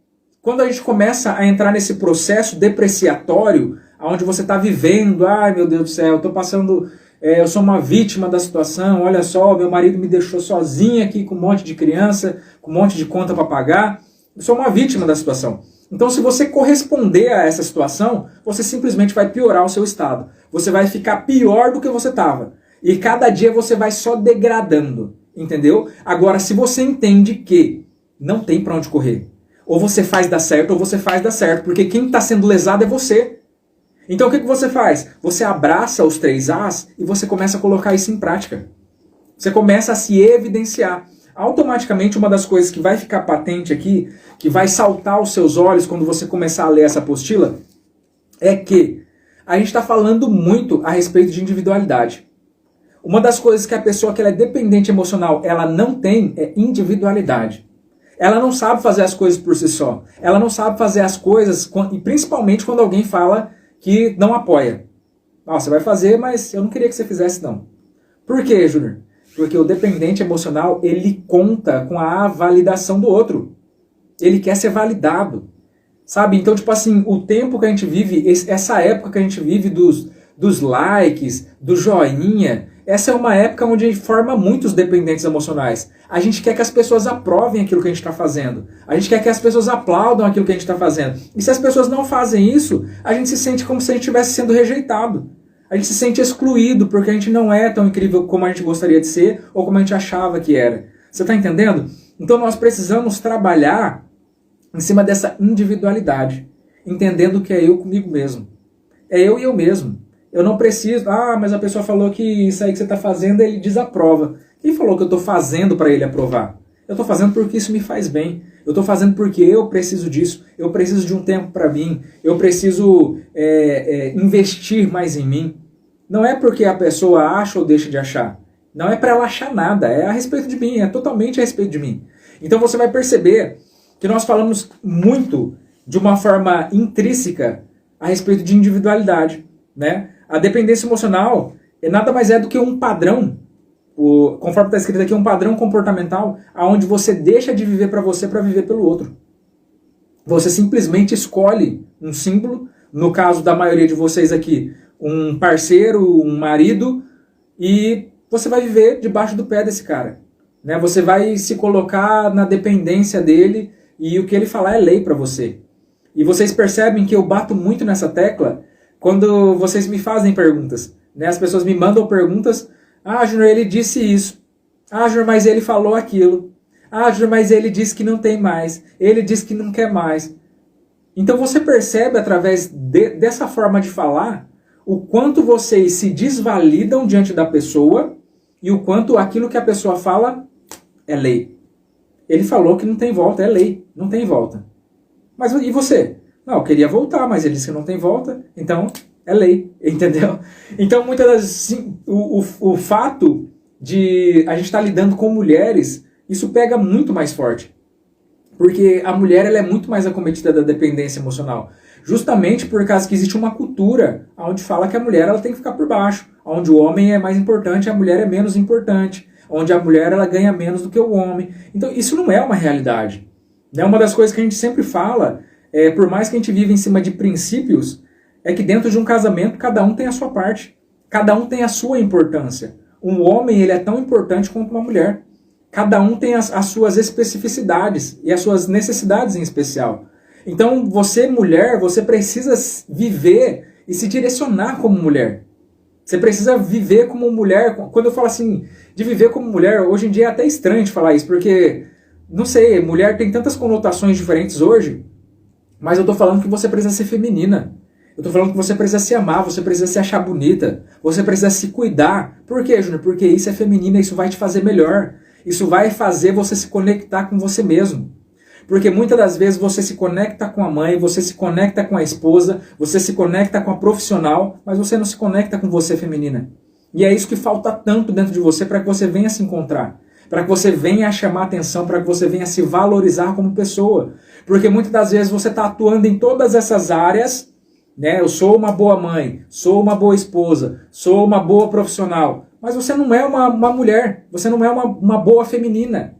quando a gente começa a entrar nesse processo depreciatório, onde você está vivendo, ai meu Deus do céu, eu estou passando... eu sou uma vítima da situação, olha só, meu marido me deixou sozinha aqui com um monte de criança, com um monte de conta para pagar. Eu sou uma vítima da situação. Então, se você corresponder a essa situação, você simplesmente vai piorar o seu estado. Você vai ficar pior do que você estava. E cada dia você vai só degradando, entendeu? Agora, se você entende que não tem para onde correr, ou você faz dar certo, ou você faz dar certo, porque quem está sendo lesado é você. Então o que você faz? Você abraça os 3 As e você começa a colocar isso em prática. Você começa a se evidenciar. Automaticamente uma das coisas que vai ficar patente aqui, que vai saltar aos seus olhos quando você começar a ler essa apostila, é que a gente está falando muito a respeito de individualidade. Uma das coisas que a pessoa que ela é dependente emocional, ela não tem é individualidade. Ela não sabe fazer as coisas por si só. Ela não sabe fazer as coisas, e principalmente quando alguém fala que não apoia. Você vai fazer, mas eu não queria que você fizesse não. Por quê, Júnior? Porque o dependente emocional, ele conta com a validação do outro. Ele quer ser validado. Sabe? Então, tipo assim, o tempo que a gente vive, essa época que a gente vive dos likes, do joinha, essa é uma época onde a gente forma muitos dependentes emocionais. A gente quer que as pessoas aprovem aquilo que a gente está fazendo. A gente quer que as pessoas aplaudam aquilo que a gente está fazendo. E se as pessoas não fazem isso, a gente se sente como se a gente estivesse sendo rejeitado. A gente se sente excluído porque a gente não é tão incrível como a gente gostaria de ser ou como a gente achava que era. Você está entendendo? Então nós precisamos trabalhar em cima dessa individualidade, entendendo que é eu comigo mesmo. É eu e eu mesmo. Eu não preciso... mas a pessoa falou que isso aí que você está fazendo, ele desaprova. Quem falou que eu estou fazendo para ele aprovar? Eu estou fazendo porque isso me faz bem. Eu estou fazendo porque eu preciso disso. Eu preciso de um tempo para mim. Eu preciso investir mais em mim. Não é porque a pessoa acha ou deixa de achar. Não é para ela achar nada. É a respeito de mim. É totalmente a respeito de mim. Então você vai perceber que nós falamos muito de uma forma intrínseca a respeito de individualidade, né? A dependência emocional nada mais é do que um padrão, conforme está escrito aqui, um padrão comportamental onde você deixa de viver para você para viver pelo outro. Você simplesmente escolhe um símbolo, no caso da maioria de vocês aqui, um parceiro, um marido, e você vai viver debaixo do pé desse cara, né? Você vai se colocar na dependência dele, e o que ele falar é lei para você. E vocês percebem que eu bato muito nessa tecla quando vocês me fazem perguntas, né? As pessoas me mandam perguntas. Júnior, ele disse isso. Júnior, mas ele falou aquilo. Júnior, mas ele disse que não tem mais. Ele disse que não quer mais. Então você percebe através dessa forma de falar o quanto vocês se desvalidam diante da pessoa e o quanto aquilo que a pessoa fala é lei. Ele falou que não tem volta, é lei, não tem volta. Mas e você? Não, eu queria voltar, mas ele disse que não tem volta, então é lei, entendeu? Então muitas das o fato de a gente estar lidando com mulheres, isso pega muito mais forte. Porque a mulher ela é muito mais acometida da dependência emocional. Justamente por causa que existe uma cultura onde fala que a mulher ela tem que ficar por baixo, onde o homem é mais importante, a mulher é menos importante, onde a mulher ela ganha menos do que o homem. Então isso não é uma realidade. Né? Uma das coisas que a gente sempre fala, por mais que a gente viva em cima de princípios, é que dentro de um casamento cada um tem a sua parte. Cada um tem a sua importância. Um homem ele é tão importante quanto uma mulher. Cada um tem as suas especificidades e as suas necessidades em especial. Então você, mulher, você precisa viver e se direcionar como mulher. Você precisa viver como mulher. Quando eu falo assim, de viver como mulher, hoje em dia é até estranho de falar isso, porque, não sei, mulher tem tantas conotações diferentes hoje, mas eu tô falando que você precisa ser feminina. Eu tô falando que você precisa se amar, você precisa se achar bonita, você precisa se cuidar. Por quê, Júnior? Porque isso é feminina, isso vai te fazer melhor. Isso vai fazer você se conectar com você mesmo. Porque muitas das vezes você se conecta com a mãe, você se conecta com a esposa, você se conecta com a profissional, mas você não se conecta com você feminina. E é isso que falta tanto dentro de você para que você venha se encontrar. Para que você venha chamar atenção, para que você venha se valorizar como pessoa. Porque muitas das vezes você está atuando em todas essas áreas, né? Eu sou uma boa mãe, sou uma boa esposa, sou uma boa profissional. Mas você não é uma mulher, você não é uma boa feminina.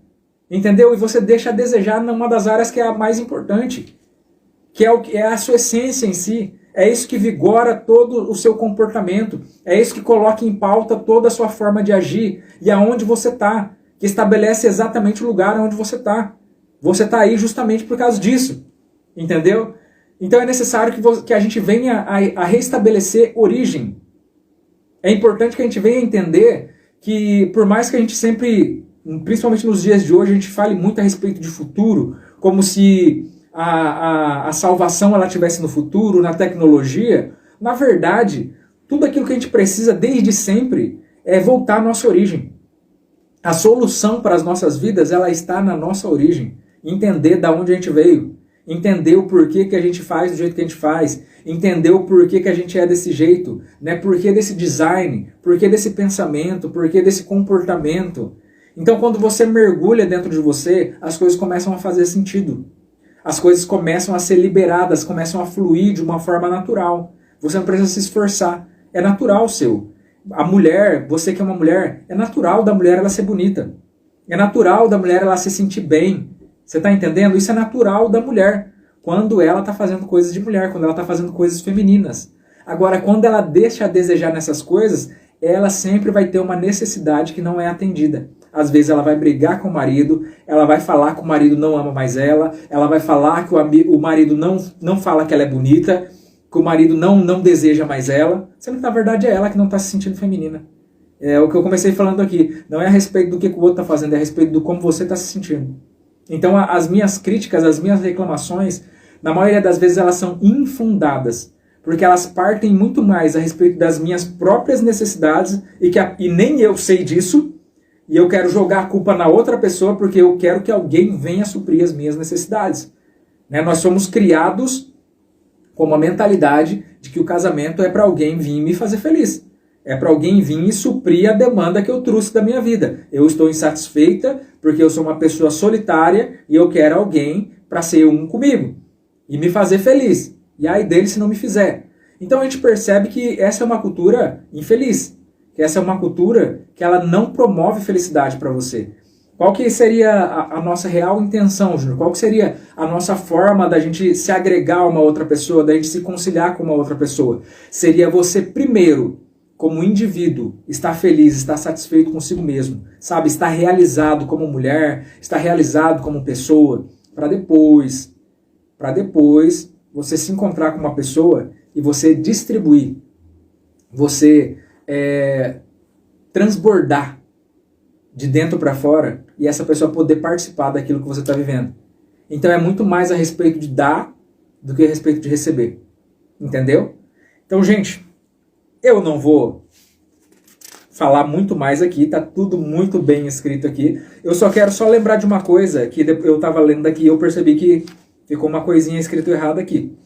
Entendeu? E você deixa a desejar numa das áreas que é a mais importante. Que é a sua essência em si. É isso que vigora todo o seu comportamento. É isso que coloca em pauta toda a sua forma de agir. E aonde você está. Que estabelece exatamente o lugar onde você está. Você está aí justamente por causa disso. Entendeu? Então é necessário que a gente venha a restabelecer origem. É importante que a gente venha entender que por mais que a gente sempre, principalmente nos dias de hoje, a gente fale muito a respeito de futuro, como se a salvação ela estivesse no futuro, na tecnologia, na verdade, tudo aquilo que a gente precisa desde sempre é voltar à nossa origem. A solução para as nossas vidas ela está na nossa origem. Entender de onde a gente veio. Entender o porquê que a gente faz do jeito que a gente faz, entender o porquê que a gente é desse jeito, né? Porquê desse design, porquê desse pensamento, porquê desse comportamento. Então quando você mergulha dentro de você, as coisas começam a fazer sentido. As coisas começam a ser liberadas, começam a fluir de uma forma natural. Você não precisa se esforçar, é natural seu. A mulher, você que é uma mulher, é natural da mulher ela ser bonita. É natural da mulher ela se sentir bem, Você está entendendo? Isso é natural da mulher, quando ela está fazendo coisas de mulher, quando ela está fazendo coisas femininas. Agora, quando ela deixa a desejar nessas coisas, ela sempre vai ter uma necessidade que não é atendida. Às vezes ela vai brigar com o marido, ela vai falar que o marido não ama mais ela vai falar que o marido não fala que ela é bonita, que o marido não deseja mais ela, sendo que na verdade é ela que não está se sentindo feminina. É o que eu comecei falando aqui, não é a respeito do que o outro está fazendo, é a respeito do como você está se sentindo. Então as minhas críticas, as minhas reclamações, na maioria das vezes elas são infundadas, porque elas partem muito mais a respeito das minhas próprias necessidades e nem eu sei disso, e eu quero jogar a culpa na outra pessoa porque eu quero que alguém venha suprir as minhas necessidades. Né? Nós somos criados com uma mentalidade de que o casamento é para alguém vir me fazer feliz. É para alguém vir e suprir a demanda que eu trouxe da minha vida. Eu estou insatisfeita porque eu sou uma pessoa solitária e eu quero alguém para ser um comigo e me fazer feliz. E aí dele se não me fizer. Então a gente percebe que essa é uma cultura infeliz. Que essa é uma cultura que ela não promove felicidade para você. Qual que seria a nossa real intenção, Júnior? Qual que seria a nossa forma da gente se agregar a uma outra pessoa, da gente se conciliar com uma outra pessoa? Seria você primeiro, como indivíduo, estar feliz, estar satisfeito consigo mesmo, sabe? Estar realizado como mulher, estar realizado como pessoa, para depois você se encontrar com uma pessoa e você distribuir, você transbordar de dentro para fora e essa pessoa poder participar daquilo que você está vivendo. Então é muito mais a respeito de dar do que a respeito de receber. Entendeu? Então, gente, eu não vou falar muito mais aqui, tá tudo muito bem escrito aqui. Eu só quero lembrar de uma coisa que eu estava lendo aqui e eu percebi que ficou uma coisinha escrita errada aqui.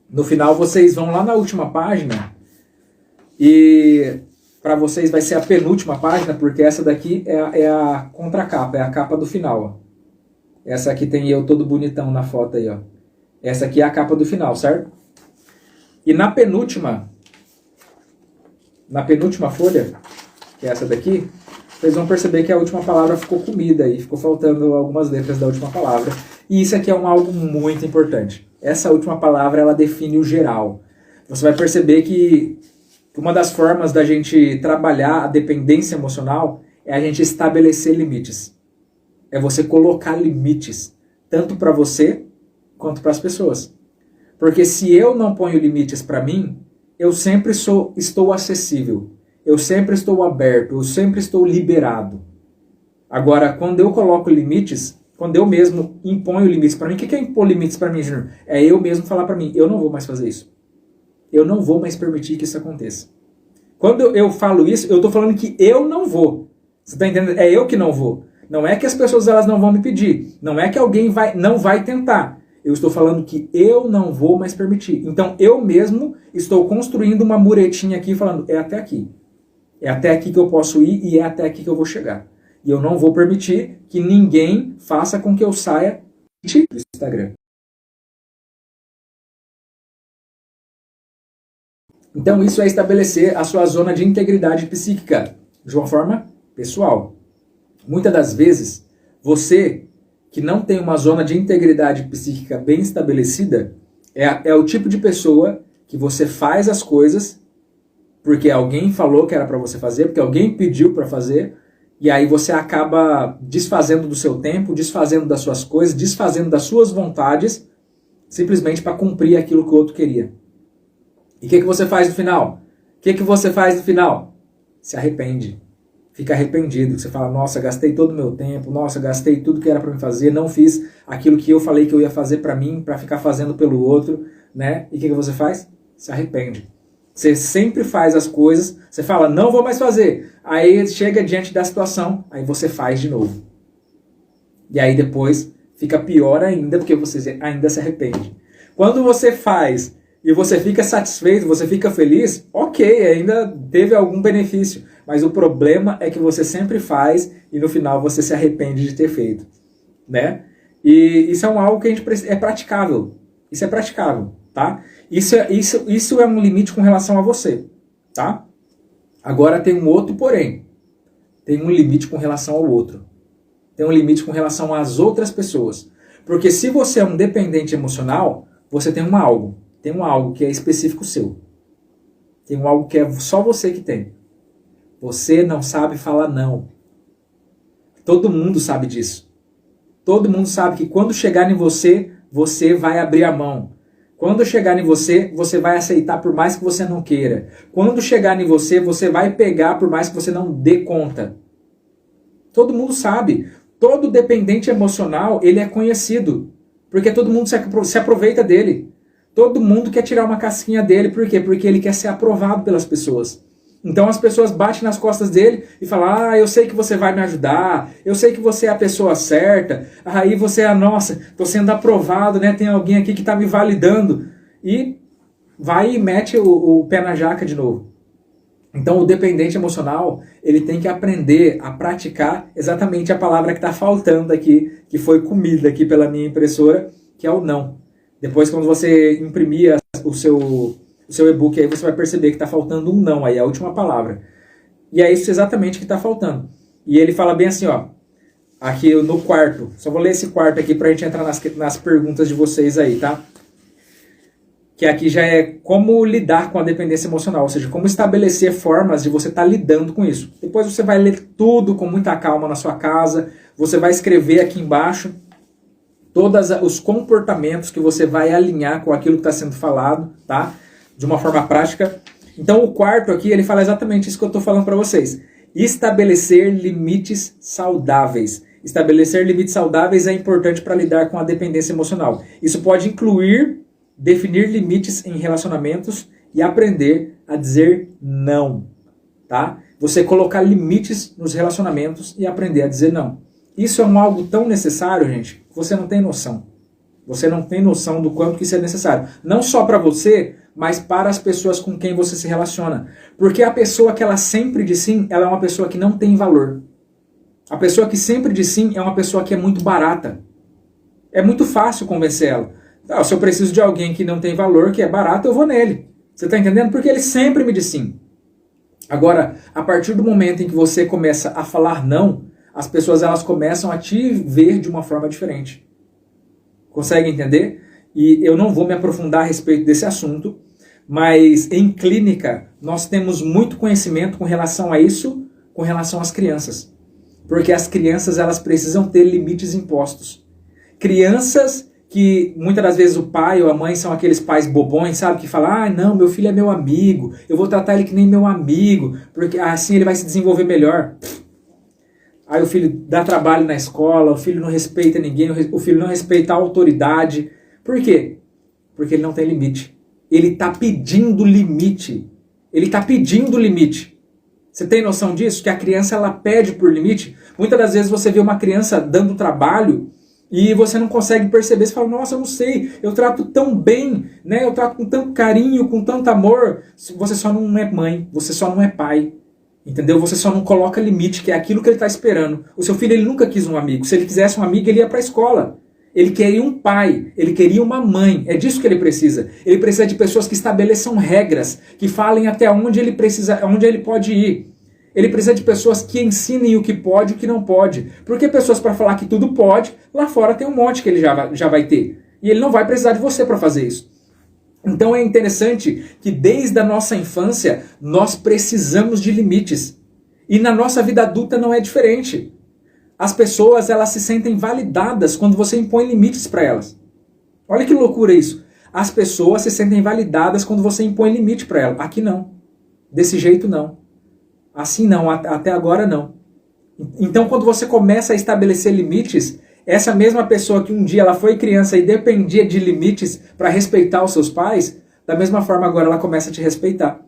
No final vocês vão lá na última página e para vocês vai ser a penúltima página, porque essa daqui é a contracapa, é a capa do final. Ó. Essa aqui tem eu todo bonitão na foto aí. Ó. Essa aqui é a capa do final, certo? E na penúltima folha, que é essa daqui, vocês vão perceber que a última palavra ficou comida aí, ficou faltando algumas letras da última palavra. E isso aqui é algo muito importante. Essa última palavra, ela define o geral. Você vai perceber que uma das formas da gente trabalhar a dependência emocional é a gente estabelecer limites. É você colocar limites, tanto para você quanto para as pessoas. Porque se eu não ponho limites para mim, eu sempre estou acessível, eu sempre estou aberto, eu sempre estou liberado. Agora, quando eu coloco limites, quando eu mesmo imponho limites para mim, o que é impor limites para mim, Júnior? É eu mesmo falar para mim, eu não vou mais fazer isso. Eu não vou mais permitir que isso aconteça. Quando eu falo isso, eu estou falando que eu não vou. Você está entendendo? É eu que não vou. Não é que as pessoas elas não vão me pedir. Não é que alguém não vai tentar. Eu estou falando que eu não vou mais permitir. Então eu mesmo estou construindo uma muretinha aqui falando, é até aqui. É até aqui que eu posso ir e é até aqui que eu vou chegar. E eu não vou permitir que ninguém faça com que eu saia do Instagram. Então isso é estabelecer a sua zona de integridade psíquica de uma forma pessoal. Muitas das vezes, você que não tem uma zona de integridade psíquica bem estabelecida é o tipo de pessoa que você faz as coisas porque alguém falou que era para você fazer, porque alguém pediu para fazer, e aí você acaba desfazendo do seu tempo, desfazendo das suas coisas, desfazendo das suas vontades, simplesmente para cumprir aquilo que o outro queria. E o que você faz no final? O que você faz no final? Se arrepende. Fica arrependido. Você fala, nossa, gastei todo o meu tempo, nossa, gastei tudo que era para me fazer, não fiz aquilo que eu falei que eu ia fazer para mim, para ficar fazendo pelo outro, né? E o que você faz? Se arrepende. Você sempre faz as coisas, você fala, não vou mais fazer. Aí chega diante da situação, aí você faz de novo. E aí depois fica pior ainda, porque você ainda se arrepende. Quando você faz e você fica satisfeito, você fica feliz, ok, ainda teve algum benefício. Mas o problema é que você sempre faz e no final você se arrepende de ter feito. Né? E isso é algo que a gente é praticável. Isso é praticável, tá? Isso é um limite com relação a você, tá? Agora tem um outro porém. Tem um limite com relação ao outro. tem um limite com relação às outras pessoas. Porque se você é um dependente emocional, você tem um algo. Tem um algo que é específico seu. Tem um algo que é só você que tem. Você não sabe falar não. Todo mundo sabe disso. Todo mundo sabe que quando chegar em você, você vai abrir a mão. Quando chegar em você, você vai aceitar por mais que você não queira. Quando chegar em você, você vai pegar por mais que você não dê conta. Todo mundo sabe. Todo dependente emocional, ele é conhecido. Porque todo mundo se aproveita dele. Todo mundo quer tirar uma casquinha dele. Por quê? Porque ele quer ser aprovado pelas pessoas. Então as pessoas batem nas costas dele e falam, ah, eu sei que você vai me ajudar, eu sei que você é a pessoa certa, aí você é, nossa, estou sendo aprovado, né? Tem alguém aqui que está me validando. E vai e mete o pé na jaca de novo. Então o dependente emocional, ele tem que aprender a praticar exatamente a palavra que está faltando aqui, que foi comida aqui pela minha impressora, que é o não. Depois, quando você imprimir o seu e-book, aí você vai perceber que está faltando um não, aí é a última palavra. E é isso exatamente que está faltando. E ele fala bem assim, ó, aqui no quarto, só vou ler esse quarto aqui para a gente entrar nas perguntas de vocês aí, tá? Que aqui já é como lidar com a dependência emocional, ou seja, como estabelecer formas de você estar lidando com isso. Depois você vai ler tudo com muita calma na sua casa, você vai escrever aqui embaixo todos os comportamentos que você vai alinhar com aquilo que está sendo falado, tá? De uma forma prática. Então o quarto aqui, ele fala exatamente isso que eu estou falando para vocês. Estabelecer limites saudáveis. Estabelecer limites saudáveis é importante para lidar com a dependência emocional. Isso pode incluir definir limites em relacionamentos e aprender a dizer não, tá? Você colocar limites nos relacionamentos e aprender a dizer não. Isso é algo tão necessário, gente, que você não tem noção. Você não tem noção do quanto que isso é necessário. Não só para você, mas para as pessoas com quem você se relaciona. Porque a pessoa que ela sempre diz sim, ela é uma pessoa que não tem valor. A pessoa que sempre diz sim é uma pessoa que é muito barata. É muito fácil convencer ela. Ah, se eu preciso de alguém que não tem valor, que é barato, eu vou nele. Você está entendendo? Porque ele sempre me diz sim. Agora, a partir do momento em que você começa a falar não, as pessoas elas começam a te ver de uma forma diferente. Consegue entender? E eu não vou me aprofundar a respeito desse assunto, mas em clínica nós temos muito conhecimento com relação a isso, com relação às crianças. Porque as crianças elas precisam ter limites impostos. Crianças que muitas das vezes o pai ou a mãe são aqueles pais bobões, sabe? Que falam, ah, não, meu filho é meu amigo, eu vou tratar ele que nem meu amigo, porque assim ele vai se desenvolver melhor. Aí o filho dá trabalho na escola, o filho não respeita ninguém, o filho não respeita a autoridade. Por quê? Porque ele não tem limite. Ele está pedindo limite. Ele está pedindo limite. Você tem noção disso? Que a criança ela pede por limite? Muitas das vezes você vê uma criança dando trabalho e você não consegue perceber. Você fala, nossa, eu não sei, eu trato tão bem, né? Eu trato com tanto carinho, com tanto amor. Você só não é mãe, você só não é pai. Entendeu? Você só não coloca limite, que é aquilo que ele está esperando. O seu filho ele nunca quis um amigo. Se ele quisesse um amigo, ele ia para a escola. Ele queria um pai, ele queria uma mãe. É disso que ele precisa. Ele precisa de pessoas que estabeleçam regras, que falem até onde ele precisa, onde ele pode ir. Ele precisa de pessoas que ensinem o que pode e o que não pode. Porque pessoas para falar que tudo pode, lá fora tem um monte que ele já vai ter. E ele não vai precisar de você para fazer isso. Então é interessante que desde a nossa infância nós precisamos de limites. E na nossa vida adulta não é diferente. As pessoas elas se sentem validadas quando você impõe limites para elas. Olha que loucura isso. As pessoas se sentem validadas quando você impõe limite para elas. Aqui não. Desse jeito não. Assim não. Até agora não. Então quando você começa a estabelecer limites, essa mesma pessoa que um dia ela foi criança e dependia de limites para respeitar os seus pais, da mesma forma agora ela começa a te respeitar.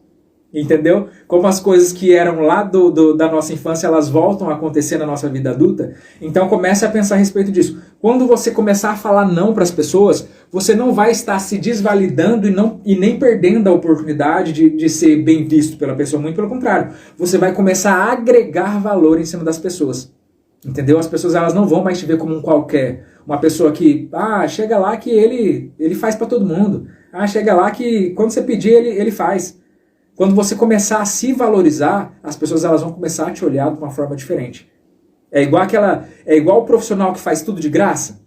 Entendeu? Como as coisas que eram lá da nossa infância, elas voltam a acontecer na nossa vida adulta. Então comece a pensar a respeito disso. Quando você começar a falar não para as pessoas, você não vai estar se desvalidando e nem perdendo a oportunidade de ser bem visto pela pessoa. Muito pelo contrário. Você vai começar a agregar valor em cima das pessoas. Entendeu? As pessoas elas não vão mais te ver como um qualquer. Uma pessoa que, chega lá que ele faz para todo mundo. Chega lá que quando você pedir, ele faz. Quando você começar a se valorizar, as pessoas elas vão começar a te olhar de uma forma diferente. É igual o profissional que faz tudo de graça.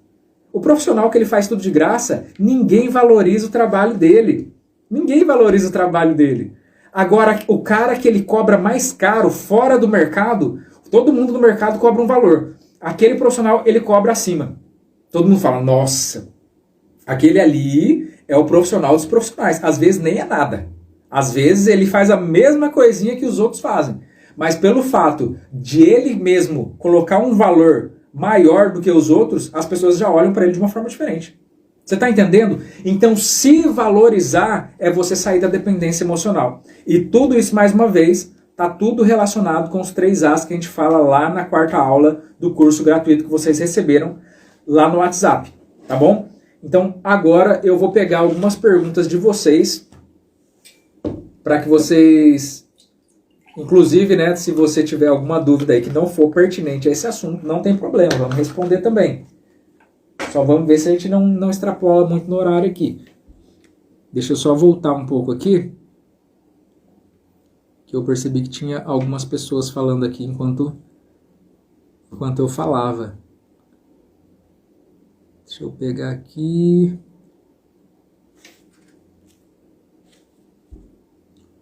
O profissional que ele faz tudo de graça, ninguém valoriza o trabalho dele. Ninguém valoriza o trabalho dele. Agora, o cara que ele cobra mais caro fora do mercado, todo mundo no mercado cobra um valor. Aquele profissional, ele cobra acima. Todo mundo fala, nossa, aquele ali é o profissional dos profissionais. Às vezes nem é nada. Às vezes ele faz a mesma coisinha que os outros fazem. Mas pelo fato de ele mesmo colocar um valor maior do que os outros, as pessoas já olham para ele de uma forma diferente. Você está entendendo? Então, se valorizar é você sair da dependência emocional. E tudo isso, mais uma vez, está tudo relacionado com os 3 As que a gente fala lá na 4ª aula do curso gratuito que vocês receberam lá no WhatsApp. Tá bom? Então, agora eu vou pegar algumas perguntas de vocês para que vocês... Inclusive, né, se você tiver alguma dúvida aí que não for pertinente a esse assunto, não tem problema, vamos responder também. Só vamos ver se a gente não extrapola muito no horário aqui. Deixa eu só voltar um pouco aqui, que eu percebi que tinha algumas pessoas falando aqui enquanto eu falava. Deixa eu pegar aqui...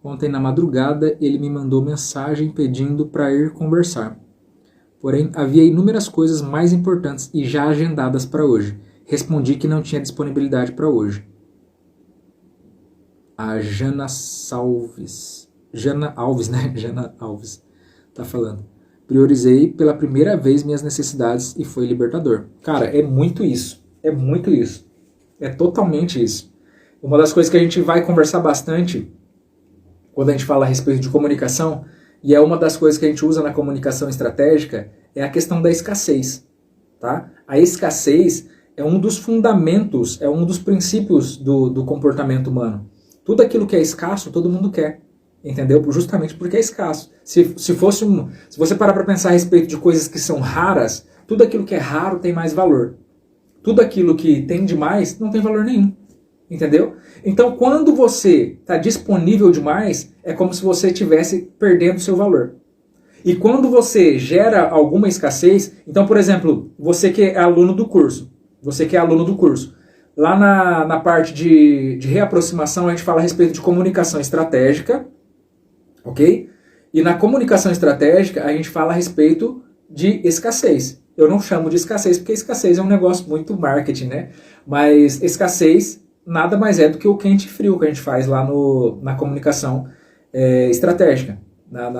Ontem na madrugada ele me mandou mensagem pedindo para ir conversar. Porém, havia inúmeras coisas mais importantes e já agendadas para hoje. Respondi que não tinha disponibilidade para hoje. A Jana Alves, né? Jana Alves tá falando. Priorizei pela primeira vez minhas necessidades e foi libertador. Cara, é muito isso. É muito isso. É totalmente isso. Uma das coisas que a gente vai conversar bastante quando a gente fala a respeito de comunicação, e é uma das coisas que a gente usa na comunicação estratégica, é a questão da escassez. Tá? A escassez é um dos fundamentos, é um dos princípios do comportamento humano. Tudo aquilo que é escasso, todo mundo quer. Entendeu? Justamente porque é escasso. Se você parar para pensar a respeito de coisas que são raras, tudo aquilo que é raro tem mais valor. Tudo aquilo que tem demais não tem valor nenhum. Entendeu? Então, quando você está disponível demais, é como se você estivesse perdendo seu valor. E quando você gera alguma escassez, então, por exemplo, você que é aluno do curso, lá na parte de reaproximação, a gente fala a respeito de comunicação estratégica, ok? E na comunicação estratégica, a gente fala a respeito de escassez. Eu não chamo de escassez, porque escassez é um negócio muito marketing, né? Mas escassez nada mais é do que o quente e frio que a gente faz lá na comunicação estratégica,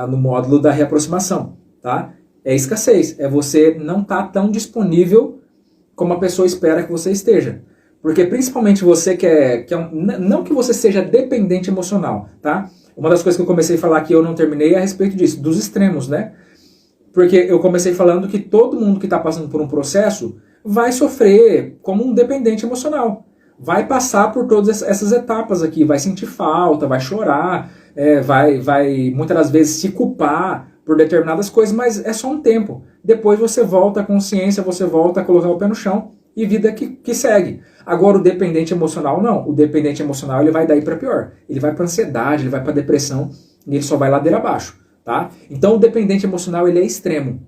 no módulo da reaproximação, tá? É escassez, é você não estar tão disponível como a pessoa espera que você esteja. Porque principalmente você não que você seja dependente emocional, tá? Uma das coisas que eu comecei a falar aqui, eu não terminei, é a respeito disso, dos extremos, né? Porque eu comecei falando que todo mundo que está passando por um processo vai sofrer como um dependente emocional. Vai passar por todas essas etapas aqui, vai sentir falta, vai chorar, vai muitas das vezes se culpar por determinadas coisas, mas é só um tempo. Depois você volta à consciência, você volta a colocar o pé no chão e vida que segue. Agora o dependente emocional não. O dependente emocional ele vai daí para pior. Ele vai para ansiedade, ele vai para depressão e ele só vai ladeira abaixo. Tá? Então o dependente emocional ele é extremo.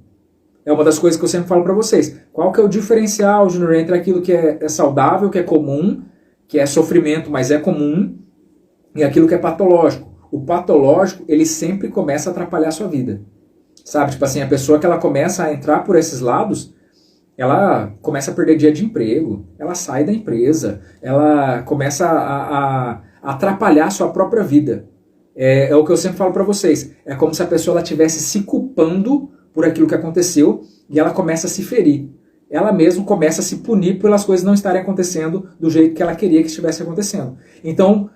É uma das coisas que eu sempre falo para vocês. Qual que é o diferencial, Júnior, entre aquilo que é saudável, que é comum, que é sofrimento, mas é comum, e aquilo que é patológico? O patológico, ele sempre começa a atrapalhar a sua vida. Sabe? Tipo assim, a pessoa que ela começa a entrar por esses lados, ela começa a perder dia de emprego, ela sai da empresa, ela começa a atrapalhar a sua própria vida. É o que eu sempre falo para vocês. É como se a pessoa estivesse se culpando por aquilo que aconteceu e ela começa a se ferir. Ela mesma começa a se punir pelas coisas não estarem acontecendo do jeito que ela queria que estivesse acontecendo. Então,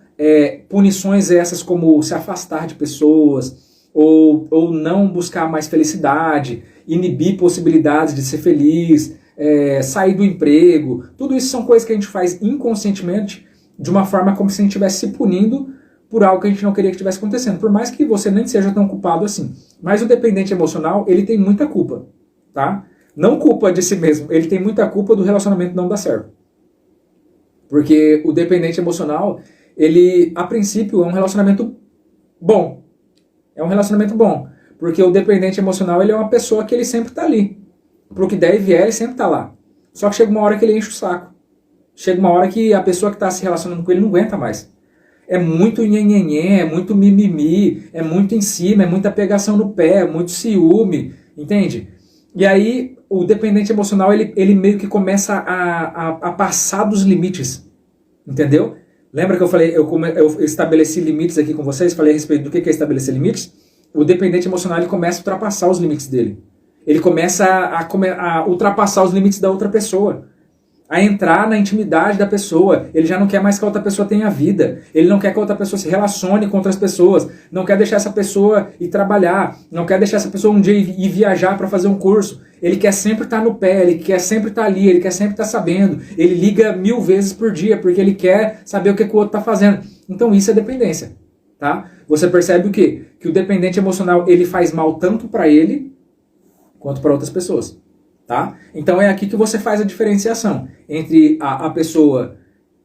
punições essas como se afastar de pessoas ou não buscar mais felicidade, inibir possibilidades de ser feliz, sair do emprego, tudo isso são coisas que a gente faz inconscientemente de uma forma como se a gente estivesse se punindo por algo que a gente não queria que estivesse acontecendo, por mais que você nem seja tão culpado assim. Mas o dependente emocional, ele tem muita culpa, tá? Não culpa de si mesmo, ele tem muita culpa do relacionamento não dar certo. Porque o dependente emocional, ele, a princípio, é um relacionamento bom. É um relacionamento bom, porque o dependente emocional, ele é uma pessoa que ele sempre está ali. pro que der e vier, ele sempre tá lá. Só que chega uma hora que ele enche o saco. Chega uma hora que a pessoa que está se relacionando com ele não aguenta mais. É muito nhenhenhé, é muito mimimi, é muito em cima, é muita pegação no pé, é muito ciúme, entende? E aí o dependente emocional, ele meio que começa a passar dos limites, entendeu? Lembra que eu falei, eu estabeleci limites aqui com vocês, falei a respeito do que é estabelecer limites? O dependente emocional, ele começa a ultrapassar os limites dele. Ele começa a ultrapassar os limites da outra pessoa. A entrar na intimidade da pessoa. Ele já não quer mais que a outra pessoa tenha vida. Ele não quer que a outra pessoa se relacione com outras pessoas. Não quer deixar essa pessoa ir trabalhar. Não quer deixar essa pessoa um dia ir viajar para fazer um curso. Ele quer sempre estar no pé. Ele quer sempre estar ali. Ele quer sempre estar sabendo. Ele liga 1000 vezes por dia porque ele quer saber o que o outro está fazendo. Então isso é dependência. Tá? Você percebe o quê? Que o dependente emocional, ele faz mal tanto para ele quanto para outras pessoas. Tá? Então é aqui que você faz a diferenciação entre a pessoa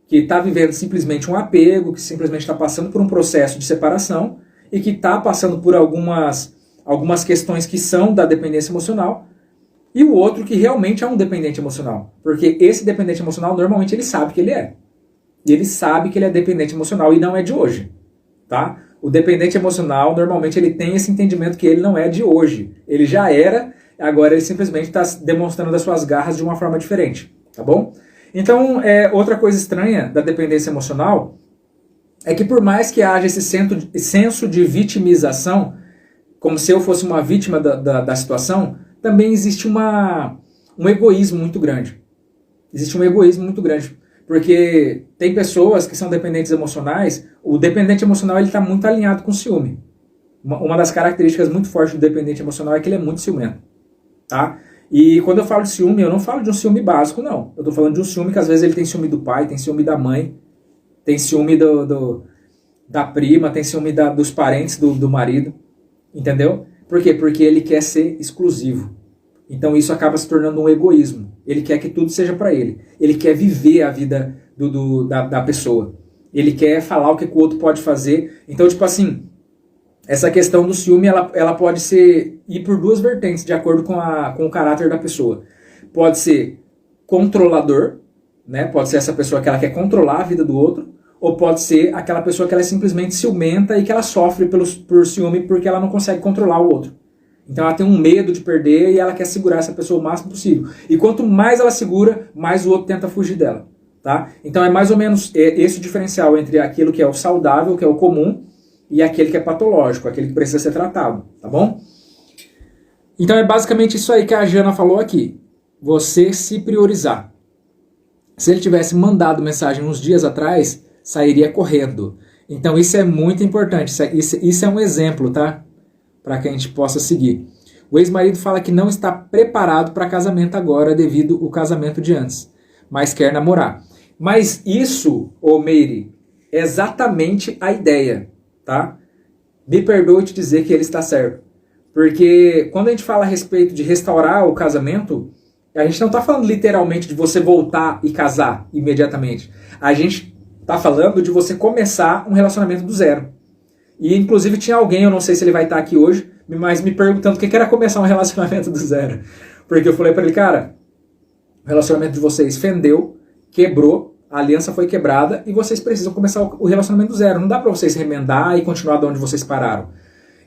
que está vivendo simplesmente um apego, que simplesmente está passando por um processo de separação e que está passando por algumas questões que são da dependência emocional, e o outro que realmente é um dependente emocional. Porque esse dependente emocional, normalmente ele sabe que ele é. E ele sabe que ele é dependente emocional e não é de hoje. Tá? O dependente emocional, normalmente ele tem esse entendimento que ele não é de hoje. Ele já era. Agora ele simplesmente está demonstrando as suas garras de uma forma diferente, tá bom? Então, outra coisa estranha da dependência emocional é que por mais que haja esse senso de vitimização, como se eu fosse uma vítima da situação, também existe um egoísmo muito grande. Existe um egoísmo muito grande, porque tem pessoas que são dependentes emocionais, o dependente emocional ele está muito alinhado com o ciúme. Uma das características muito fortes do dependente emocional é que ele é muito ciumento. Tá? E quando eu falo de ciúme, eu não falo de um ciúme básico, não. Eu tô falando de um ciúme que às vezes ele tem ciúme do pai, tem ciúme da mãe, tem ciúme da prima, tem ciúme dos parentes do marido, entendeu? Por quê? Porque ele quer ser exclusivo. Então isso acaba se tornando um egoísmo. Ele quer que tudo seja para ele. Ele quer viver a vida da pessoa. Ele quer falar o que o outro pode fazer. Então, tipo assim, essa questão do ciúme, ela pode ir por duas vertentes, de acordo com o caráter da pessoa. Pode ser controlador, né? Pode ser essa pessoa que ela quer controlar a vida do outro, ou pode ser aquela pessoa que ela é simplesmente ciumenta e que ela sofre por ciúme porque ela não consegue controlar o outro. Então ela tem um medo de perder e ela quer segurar essa pessoa o máximo possível. E quanto mais ela segura, mais o outro tenta fugir dela. Tá? Então é mais ou menos esse o diferencial entre aquilo que é o saudável, que é o comum, e aquele que é patológico, aquele que precisa ser tratado, tá bom? Então é basicamente isso aí que a Jana falou aqui. Você se priorizar. Se ele tivesse mandado mensagem uns dias atrás, sairia correndo. Então isso é muito importante. Isso é um exemplo, tá? Para que a gente possa seguir. O ex-marido fala que não está preparado para casamento agora devido ao casamento de antes, mas quer namorar. Mas isso, ô Meire, é exatamente a ideia. Tá? Me perdoe te dizer que ele está certo. Porque quando a gente fala a respeito de restaurar o casamento, a gente não está falando literalmente de você voltar e casar imediatamente. A gente está falando de você começar um relacionamento do zero. E inclusive tinha alguém, eu não sei se ele vai estar aqui hoje, mas me perguntando o que era começar um relacionamento do zero. Porque eu falei para ele, cara, o relacionamento de vocês fendeu, quebrou, a aliança foi quebrada e vocês precisam começar o relacionamento do zero. Não dá para vocês remendar e continuar de onde vocês pararam.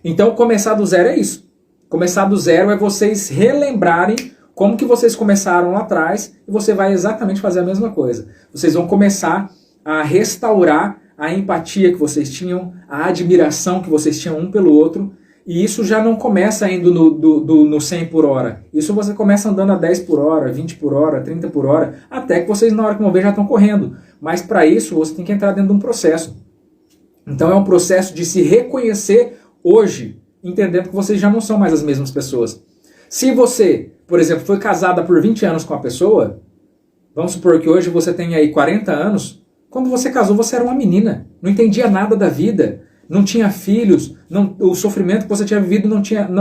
Então, começar do zero é isso. Começar do zero é vocês relembrarem como que vocês começaram lá atrás e você vai exatamente fazer a mesma coisa. Vocês vão começar a restaurar a empatia que vocês tinham, a admiração que vocês tinham um pelo outro. E isso já não começa indo no 100 por hora. Isso você começa andando a 10 por hora, 20 por hora, 30 por hora, até que vocês na hora que vão ver já estão correndo. Mas para isso você tem que entrar dentro de um processo. Então é um processo de se reconhecer hoje, entendendo que vocês já não são mais as mesmas pessoas. Se você, por exemplo, foi casada por 20 anos com a pessoa, vamos supor que hoje você tem aí 40 anos, quando você casou você era uma menina, não entendia nada da vida, não tinha filhos, o sofrimento que você tinha vivido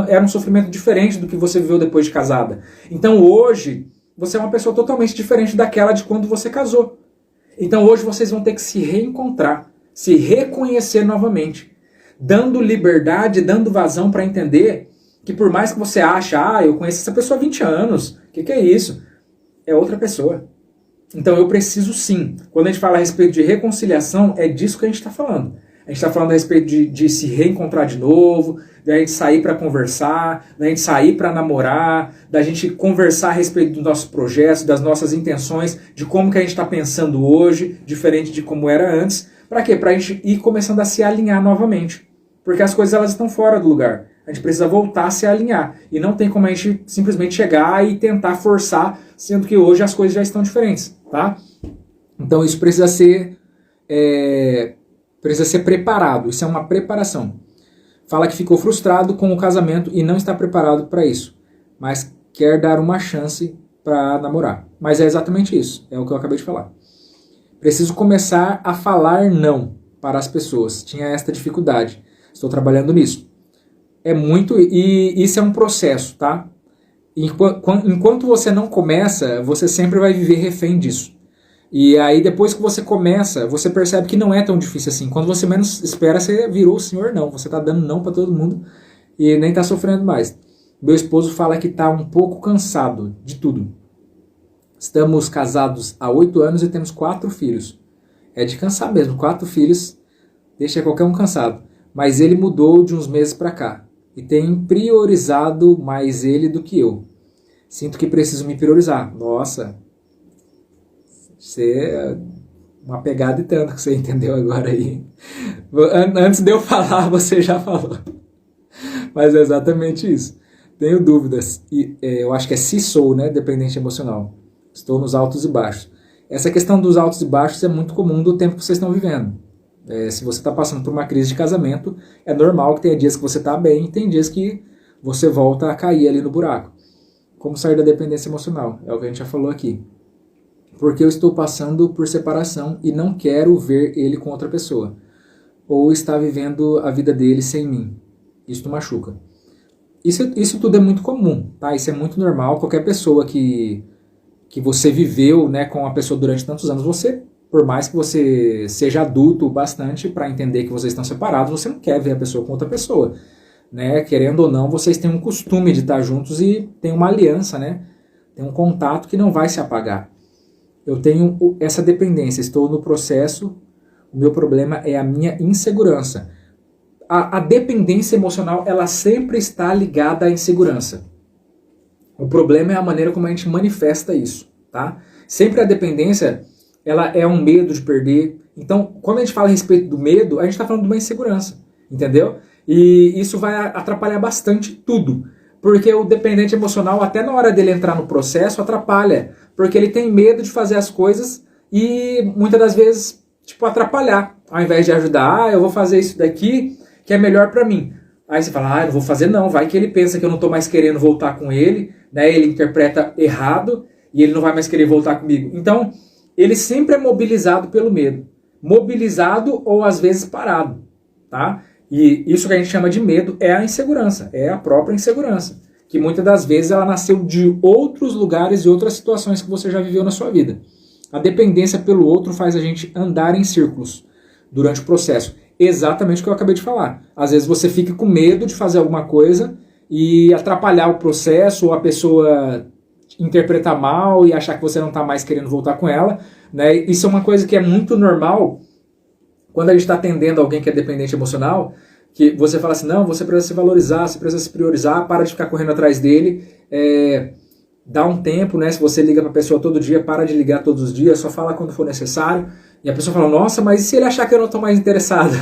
era um sofrimento diferente do que você viveu depois de casada. Então hoje, você é uma pessoa totalmente diferente daquela de quando você casou. Então hoje vocês vão ter que se reencontrar, se reconhecer novamente, dando liberdade, dando vazão para entender que por mais que você ache, eu conheço essa pessoa há 20 anos, o que é isso? É outra pessoa. Então eu preciso sim. Quando a gente fala a respeito de reconciliação, é disso que a gente está falando. A gente está falando a respeito de se reencontrar de novo, da gente sair para conversar, da gente sair para namorar, da gente conversar a respeito dos nossos projetos, das nossas intenções, de como que a gente está pensando hoje, diferente de como era antes. Para quê? Para a gente ir começando a se alinhar novamente. Porque as coisas elas estão fora do lugar. A gente precisa voltar a se alinhar. E não tem como a gente simplesmente chegar e tentar forçar, sendo que hoje as coisas já estão diferentes. Tá? Então isso precisa ser preparado. Isso é uma preparação. Fala que ficou frustrado com o casamento e não está preparado para isso. Mas quer dar uma chance para namorar. Mas é exatamente isso. É o que eu acabei de falar. Preciso começar a falar não para as pessoas. Tinha esta dificuldade. Estou trabalhando nisso. É muito, e isso é um processo, tá? Enquanto você não começa, você sempre vai viver refém disso. E aí depois que você começa, você percebe que não é tão difícil assim. Quando você menos espera, você virou o senhor não. Você tá dando não para todo mundo e nem tá sofrendo mais. Meu esposo fala que tá um pouco cansado de tudo. Estamos casados há 8 anos e temos 4 filhos. É de cansar mesmo, 4 filhos deixa qualquer um cansado. Mas ele mudou de uns meses para cá. E tem priorizado mais ele do que eu. Sinto que preciso me priorizar. Nossa, você é uma pegada e tanto que você entendeu agora aí. Antes de eu falar, você já falou. Mas é exatamente isso. Tenho dúvidas. Eu acho que é se sou, né? Dependente emocional. Estou nos altos e baixos. Essa questão dos altos e baixos é muito comum do tempo que vocês estão vivendo. Se você está passando por uma crise de casamento, é normal que tenha dias que você está bem e tem dias que você volta a cair ali no buraco. Como sair da dependência emocional? É o que a gente já falou aqui. Porque eu estou passando por separação e não quero ver ele com outra pessoa. Ou está vivendo a vida dele sem mim. Isso machuca. Isso tudo é muito comum, tá? Isso é muito normal. Qualquer pessoa que você viveu, né, com a pessoa durante tantos anos, por mais que você seja adulto bastante para entender que vocês estão separados, você não quer ver a pessoa com outra pessoa. Né? Querendo ou não, vocês têm um costume de estar juntos e tem uma aliança, né? Tem um contato que não vai se apagar. Eu tenho essa dependência, estou no processo, o meu problema é a minha insegurança. A dependência emocional, ela sempre está ligada à insegurança. O problema é a maneira como a gente manifesta isso, tá? Sempre a dependência, ela é um medo de perder. Então, quando a gente fala a respeito do medo, a gente está falando de uma insegurança, entendeu? E isso vai atrapalhar bastante tudo. Porque o dependente emocional, até na hora dele entrar no processo, atrapalha. Porque ele tem medo de fazer as coisas e muitas das vezes, atrapalhar. Ao invés de ajudar, eu vou fazer isso daqui que é melhor pra mim. Aí você fala, eu não vou fazer não. Vai que ele pensa que eu não tô mais querendo voltar com ele, né? Ele interpreta errado e ele não vai mais querer voltar comigo. Então, ele sempre é mobilizado pelo medo. Mobilizado ou às vezes parado, tá? E isso que a gente chama de medo é a insegurança, é a própria insegurança, que muitas das vezes ela nasceu de outros lugares e outras situações que você já viveu na sua vida. A dependência pelo outro faz a gente andar em círculos durante o processo. Exatamente o que eu acabei de falar. Às vezes você fica com medo de fazer alguma coisa e atrapalhar o processo, ou a pessoa interpretar mal e achar que você não está mais querendo voltar com ela, né? Isso é uma coisa que é muito normal quando a gente está atendendo alguém que é dependente emocional, que você fala assim, não, você precisa se valorizar, você precisa se priorizar, para de ficar correndo atrás dele, dá um tempo, né? Se você liga para a pessoa todo dia, para de ligar todos os dias, só fala quando for necessário. E a pessoa fala, nossa, mas e se ele achar que eu não estou mais interessado?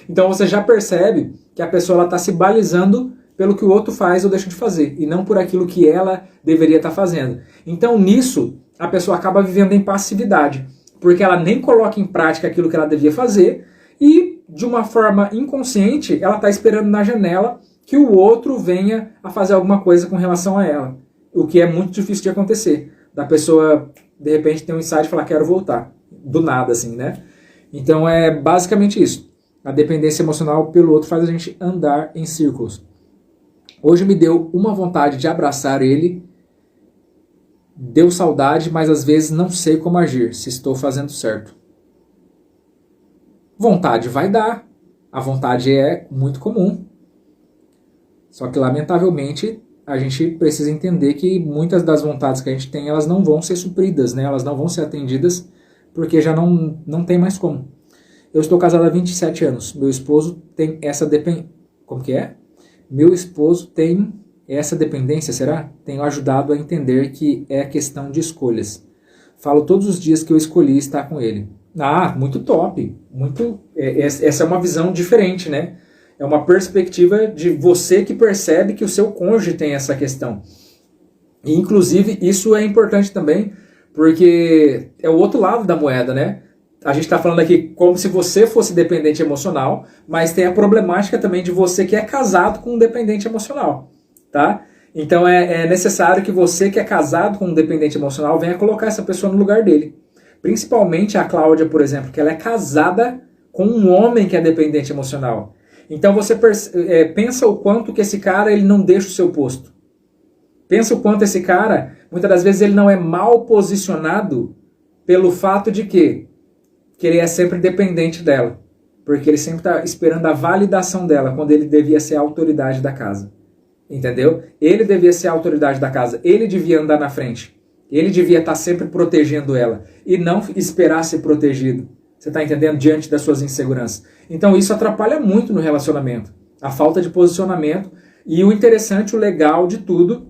Então você já percebe que a pessoa está se balizando pelo que o outro faz ou deixa de fazer, e não por aquilo que ela deveria estar fazendo. Então nisso, a pessoa acaba vivendo em passividade, porque ela nem coloca em prática aquilo que ela devia fazer, e de uma forma inconsciente, ela está esperando na janela que o outro venha a fazer alguma coisa com relação a ela. O que é muito difícil de acontecer. Da pessoa, de repente, ter um insight e falar, quero voltar. Do nada, assim, né? Então é basicamente isso. A dependência emocional pelo outro faz a gente andar em círculos. Hoje me deu uma vontade de abraçar ele. Deu saudade, mas às vezes não sei como agir, se estou fazendo certo. Vontade vai dar. A vontade é muito comum. Só que, lamentavelmente, a gente precisa entender que muitas das vontades que a gente tem, elas não vão ser supridas, né? Elas não vão ser atendidas, porque já não tem mais como. Eu estou casado há 27 anos. Meu esposo tem essa dependência. Como que é? Meu esposo tem essa dependência, será? Tenho ajudado a entender que é questão de escolhas. Falo todos os dias que eu escolhi estar com ele. Ah, muito top. Essa é uma visão diferente, né? É uma perspectiva de você que percebe que o seu cônjuge tem essa questão. E, inclusive, isso é importante também, porque é o outro lado da moeda, né? A gente está falando aqui como se você fosse dependente emocional, mas tem a problemática também de você que é casado com um dependente emocional, tá? Então é necessário que você que é casado com um dependente emocional venha colocar essa pessoa no lugar dele. Principalmente a Cláudia, por exemplo, que ela é casada com um homem que é dependente emocional. Então você pensa o quanto que esse cara ele não deixa o seu posto. Pensa o quanto esse cara, muitas das vezes ele não é mal posicionado pelo fato de que ele é sempre dependente dela. Porque ele sempre está esperando a validação dela, quando ele devia ser a autoridade da casa. Entendeu? Ele devia ser a autoridade da casa. Ele devia andar na frente. Ele devia estar sempre protegendo ela. E não esperar ser protegido. Você está entendendo? Diante das suas inseguranças. Então isso atrapalha muito no relacionamento. A falta de posicionamento. E o interessante, o legal de tudo,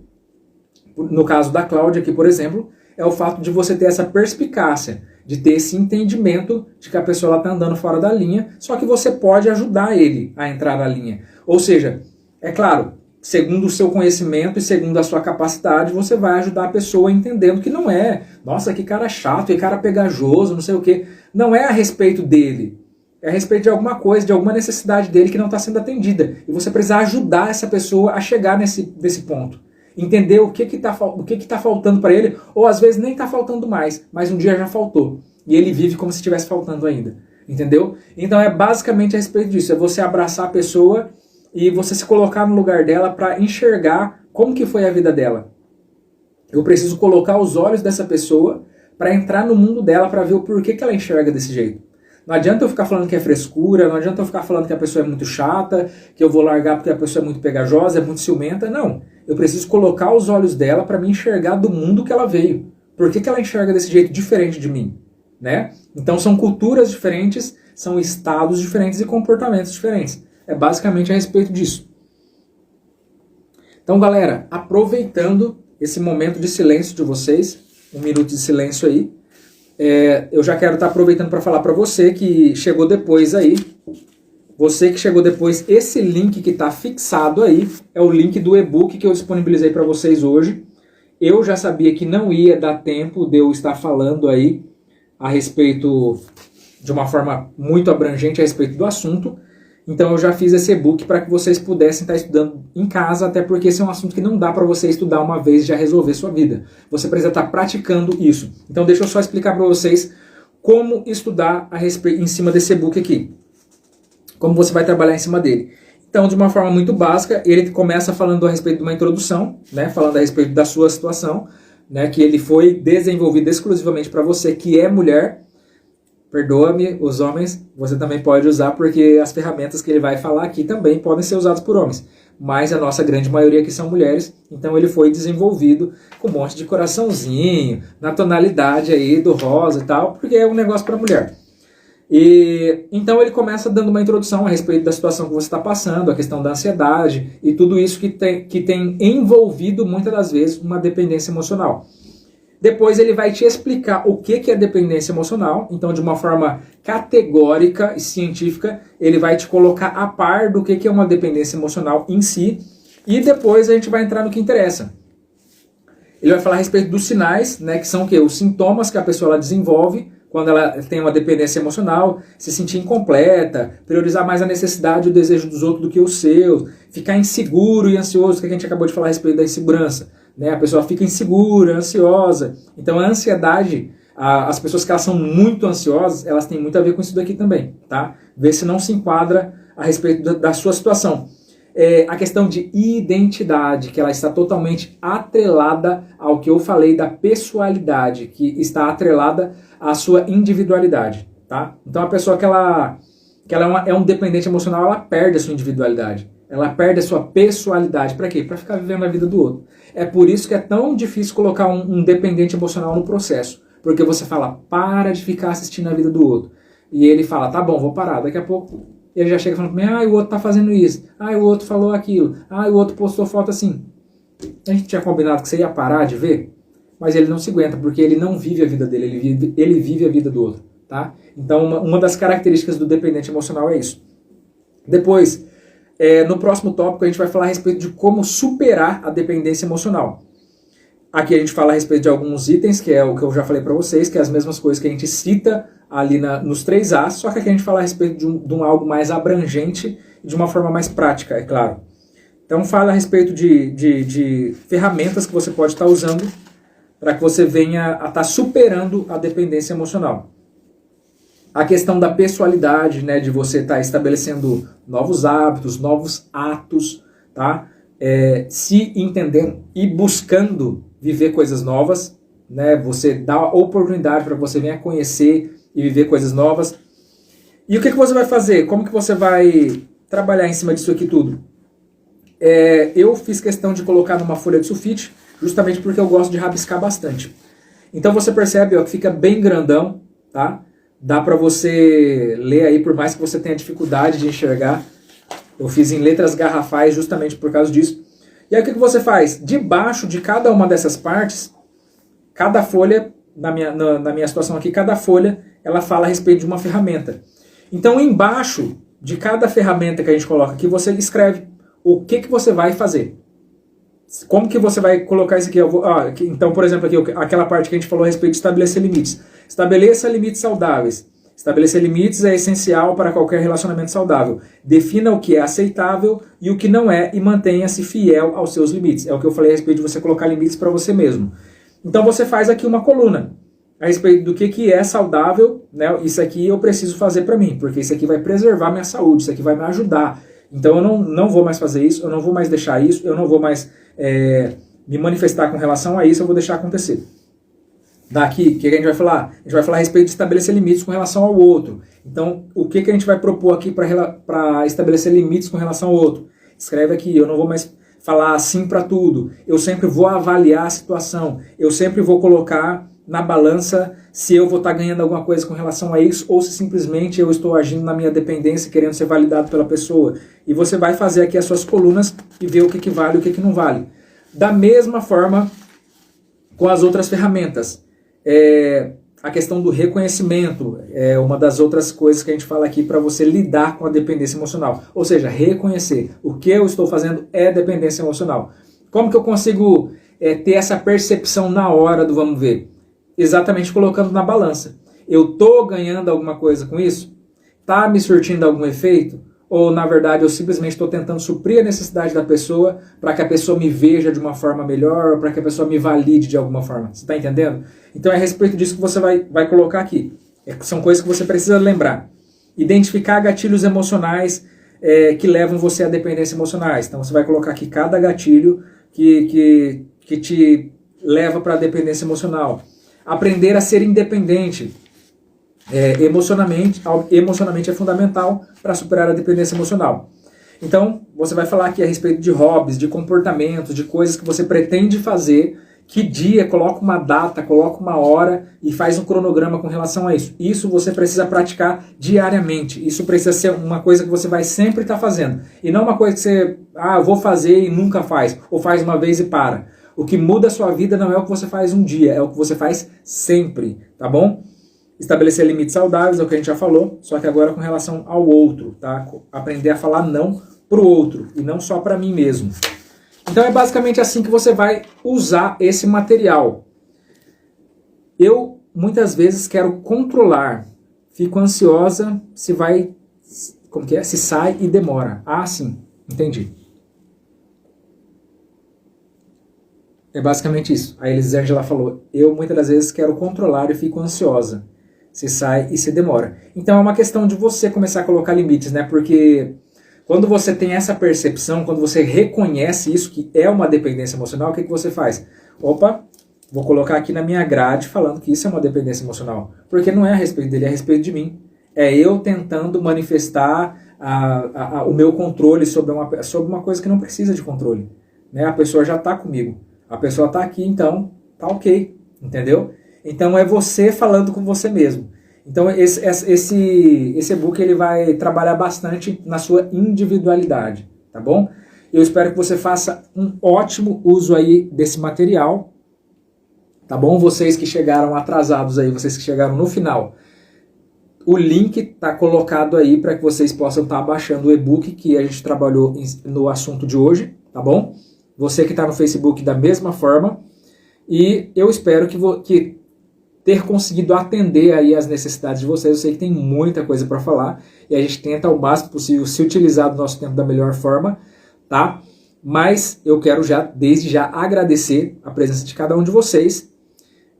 no caso da Cláudia aqui, por exemplo, é o fato de você ter essa perspicácia, de ter esse entendimento de que a pessoa está andando fora da linha, só que você pode ajudar ele a entrar na linha. Ou seja, é claro, segundo o seu conhecimento e segundo a sua capacidade, você vai ajudar a pessoa entendendo que não é, nossa, que cara chato, que cara pegajoso, não sei o quê. Não é a respeito dele. É a respeito de alguma coisa, de alguma necessidade dele que não está sendo atendida. E você precisa ajudar essa pessoa a chegar nesse ponto. Entender o que está faltando para ele, ou às vezes nem está faltando mais, mas um dia já faltou. E ele vive como se estivesse faltando ainda. Entendeu? Então é basicamente a respeito disso. É você abraçar a pessoa e você se colocar no lugar dela para enxergar como que foi a vida dela. Eu preciso colocar os olhos dessa pessoa para entrar no mundo dela, para ver o porquê que ela enxerga desse jeito. Não adianta eu ficar falando que é frescura, não adianta eu ficar falando que a pessoa é muito chata, que eu vou largar porque a pessoa é muito pegajosa, é muito ciumenta. Não. Eu preciso colocar os olhos dela para me enxergar do mundo que ela veio. Por que ela enxerga desse jeito diferente de mim? Né? Então são culturas diferentes, são estados diferentes e comportamentos diferentes. É basicamente a respeito disso. Então, galera, aproveitando esse momento de silêncio de vocês, 1 minuto de silêncio aí, eu já quero estar aproveitando para falar para você que chegou depois aí. Você que chegou depois, esse link que está fixado aí é o link do e-book que eu disponibilizei para vocês hoje. Eu já sabia que não ia dar tempo de eu estar falando aí a respeito, de uma forma muito abrangente a respeito do assunto. Então eu já fiz esse e-book para que vocês pudessem estar estudando em casa, até porque esse é um assunto que não dá para você estudar uma vez e já resolver sua vida. Você precisa estar praticando isso. Então deixa eu só explicar para vocês como estudar em cima desse e-book aqui. Como você vai trabalhar em cima dele. Então, de uma forma muito básica, ele começa falando a respeito de uma introdução, né, falando a respeito da sua situação, né, que ele foi desenvolvido exclusivamente para você que é mulher. Perdoa-me, os homens, você também pode usar, porque as ferramentas que ele vai falar aqui também podem ser usadas por homens. Mas a nossa grande maioria aqui são mulheres, então ele foi desenvolvido com um monte de coraçãozinho, na tonalidade aí do rosa e tal, porque é um negócio para mulher. E então ele começa dando uma introdução a respeito da situação que você está passando, a questão da ansiedade e tudo isso que tem envolvido muitas das vezes uma dependência emocional. Depois ele vai te explicar o que é dependência emocional, então de uma forma categórica e científica ele vai te colocar a par do que é uma dependência emocional em si, e depois a gente vai entrar no que interessa. Ele vai falar a respeito dos sinais, né, que são o quê? Os sintomas que a pessoa ela desenvolve quando ela tem uma dependência emocional, se sentir incompleta, priorizar mais a necessidade e o desejo dos outros do que o seu, ficar inseguro e ansioso, que a gente acabou de falar a respeito da insegurança. Né? A pessoa fica insegura, ansiosa. Então a ansiedade, as pessoas que elas são muito ansiosas, elas têm muito a ver com isso daqui também. Tá? Vê se não se enquadra a respeito da sua situação. A questão de identidade, que ela está totalmente atrelada ao que eu falei da pessoalidade, que está atrelada à sua individualidade, tá? Então a pessoa que ela é um dependente emocional, ela perde a sua individualidade. Ela perde a sua pessoalidade. Para quê? Para ficar vivendo a vida do outro. É por isso que é tão difícil colocar um dependente emocional no processo. Porque você fala, para de ficar assistindo a vida do outro. E ele fala, tá bom, vou parar. Daqui a pouco ele já chega falando pra mim, o outro tá fazendo isso. O outro falou aquilo. O outro postou foto assim. A gente tinha combinado que você ia parar de ver, mas ele não se aguenta, porque ele não vive a vida dele, ele vive a vida do outro. Tá? Então, uma das características do dependente emocional é isso. Depois, no próximo tópico, a gente vai falar a respeito de como superar a dependência emocional. Aqui a gente fala a respeito de alguns itens, que é o que eu já falei para vocês, que é as mesmas coisas que a gente cita ali nos 3As, só que aqui a gente fala a respeito de um algo mais abrangente e de uma forma mais prática, é claro. Então fala a respeito de ferramentas que você pode estar usando para que você venha a estar superando a dependência emocional. A questão da pessoalidade, né, de você estar estabelecendo novos hábitos, novos atos, tá? Se entendendo e buscando viver coisas novas, né? Você dá oportunidade para você venha conhecer e viver coisas novas. E o que você vai fazer? Como que você vai trabalhar em cima disso aqui tudo? Eu fiz questão de colocar numa folha de sulfite, justamente porque eu gosto de rabiscar bastante. Então você percebe, ó, que fica bem grandão, tá? Dá para você ler aí, por mais que você tenha dificuldade de enxergar. Eu fiz em letras garrafais justamente por causa disso. E aí o que você faz? Debaixo de cada uma dessas partes, cada folha, na minha situação aqui, cada folha, ela fala a respeito de uma ferramenta. Então embaixo de cada ferramenta que a gente coloca aqui, você escreve o que você vai fazer. Como que você vai colocar isso aqui? Então, por exemplo, aqui, aquela parte que a gente falou a respeito de estabelecer limites. Estabeleça limites saudáveis. Estabelecer limites é essencial para qualquer relacionamento saudável. Defina o que é aceitável e o que não é e mantenha-se fiel aos seus limites. É o que eu falei a respeito de você colocar limites para você mesmo. Então você faz aqui uma coluna a respeito do que é saudável, né? Isso aqui eu preciso fazer para mim, porque isso aqui vai preservar minha saúde, isso aqui vai me ajudar. Então eu não vou mais fazer isso, eu não vou mais deixar isso, eu não vou mais me manifestar com relação a isso, eu vou deixar acontecer. Daqui, o que a gente vai falar? A gente vai falar a respeito de estabelecer limites com relação ao outro. Então, o que a gente vai propor aqui para estabelecer limites com relação ao outro? Escreve aqui, eu não vou mais falar assim para tudo. Eu sempre vou avaliar a situação. Eu sempre vou colocar na balança se eu vou estar ganhando alguma coisa com relação a isso ou se simplesmente eu estou agindo na minha dependência, querendo ser validado pela pessoa. E você vai fazer aqui as suas colunas e ver o que vale e o que não vale. Da mesma forma com as outras ferramentas. A questão do reconhecimento é uma das outras coisas que a gente fala aqui para você lidar com a dependência emocional. Ou seja, reconhecer o que eu estou fazendo é dependência emocional. Como que eu consigo ter essa percepção na hora do vamos ver? Exatamente colocando na balança. Eu estou ganhando alguma coisa com isso? Está me surtindo algum efeito? Ou, na verdade, eu simplesmente estou tentando suprir a necessidade da pessoa para que a pessoa me veja de uma forma melhor, ou para que a pessoa me valide de alguma forma. Você está entendendo? Então é a respeito disso que você vai colocar aqui. São coisas que você precisa lembrar. Identificar gatilhos emocionais que levam você a dependência emocionais. Então você vai colocar aqui cada gatilho que te leva para a dependência emocional. Aprender a ser independente. Emocionalmente é fundamental para superar a dependência emocional. Então, você vai falar aqui a respeito de hobbies, de comportamentos, de coisas que você pretende fazer, que dia, coloca uma data, coloca uma hora e faz um cronograma com relação a isso. Isso você precisa praticar diariamente. Isso precisa ser uma coisa que você vai sempre estar fazendo. E não uma coisa que você, vou fazer e nunca faz, ou faz uma vez e para. O que muda a sua vida não é o que você faz um dia, é o que você faz sempre, tá bom? Estabelecer limites saudáveis, é o que a gente já falou, só que agora com relação ao outro, tá? Aprender a falar não pro outro e não só para mim mesmo. Então é basicamente assim que você vai usar esse material. Eu muitas vezes quero controlar, fico ansiosa se vai, se sai e demora. Sim, entendi. É basicamente isso. A Elisângela falou, eu muitas das vezes quero controlar e fico ansiosa. Se sai e se demora. Então é uma questão de você começar a colocar limites, né? Porque quando você tem essa percepção, quando você reconhece isso, que é uma dependência emocional, o que você faz? Opa, vou colocar aqui na minha grade falando que isso é uma dependência emocional. Porque não é a respeito dele, é a respeito de mim. É eu tentando manifestar o meu controle sobre uma coisa que não precisa de controle. Né? A pessoa já está comigo. A pessoa está aqui, então tá ok. Entendeu? Então é você falando com você mesmo. Então esse e-book ele vai trabalhar bastante na sua individualidade. Tá bom? Eu espero que você faça um ótimo uso aí desse material. Tá bom? Vocês que chegaram atrasados aí, vocês que chegaram no final, o link está colocado aí para que vocês possam estar baixando o e-book que a gente trabalhou no assunto de hoje, tá bom? Você que está no Facebook da mesma forma. E eu espero que ter conseguido atender aí as necessidades de vocês. Eu sei que tem muita coisa para falar e a gente tenta ao máximo possível se utilizar do nosso tempo da melhor forma, tá? Mas eu quero desde já agradecer a presença de cada um de vocês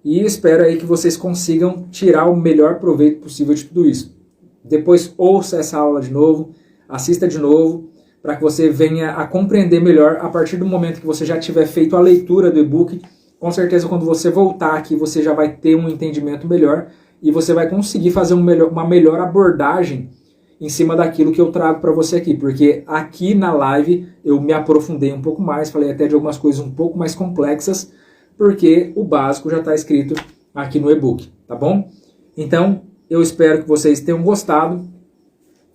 e espero aí que vocês consigam tirar o melhor proveito possível de tudo isso. Depois ouça essa aula de novo, assista de novo, para que você venha a compreender melhor a partir do momento que você já tiver feito a leitura do e-book. Com certeza, quando você voltar aqui, você já vai ter um entendimento melhor e você vai conseguir fazer uma melhor abordagem em cima daquilo que eu trago para você aqui. Porque aqui na live eu me aprofundei um pouco mais, falei até de algumas coisas um pouco mais complexas, porque o básico já está escrito aqui no e-book, tá bom? Então, eu espero que vocês tenham gostado.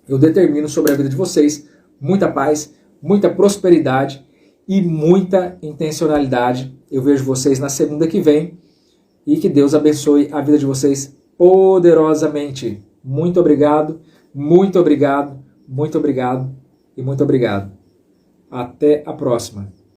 Eu determino sobre a vida de vocês muita paz, muita prosperidade e muita intencionalidade. Eu vejo vocês na segunda que vem e que Deus abençoe a vida de vocês poderosamente. Muito obrigado, muito obrigado, muito obrigado e muito obrigado. Até a próxima.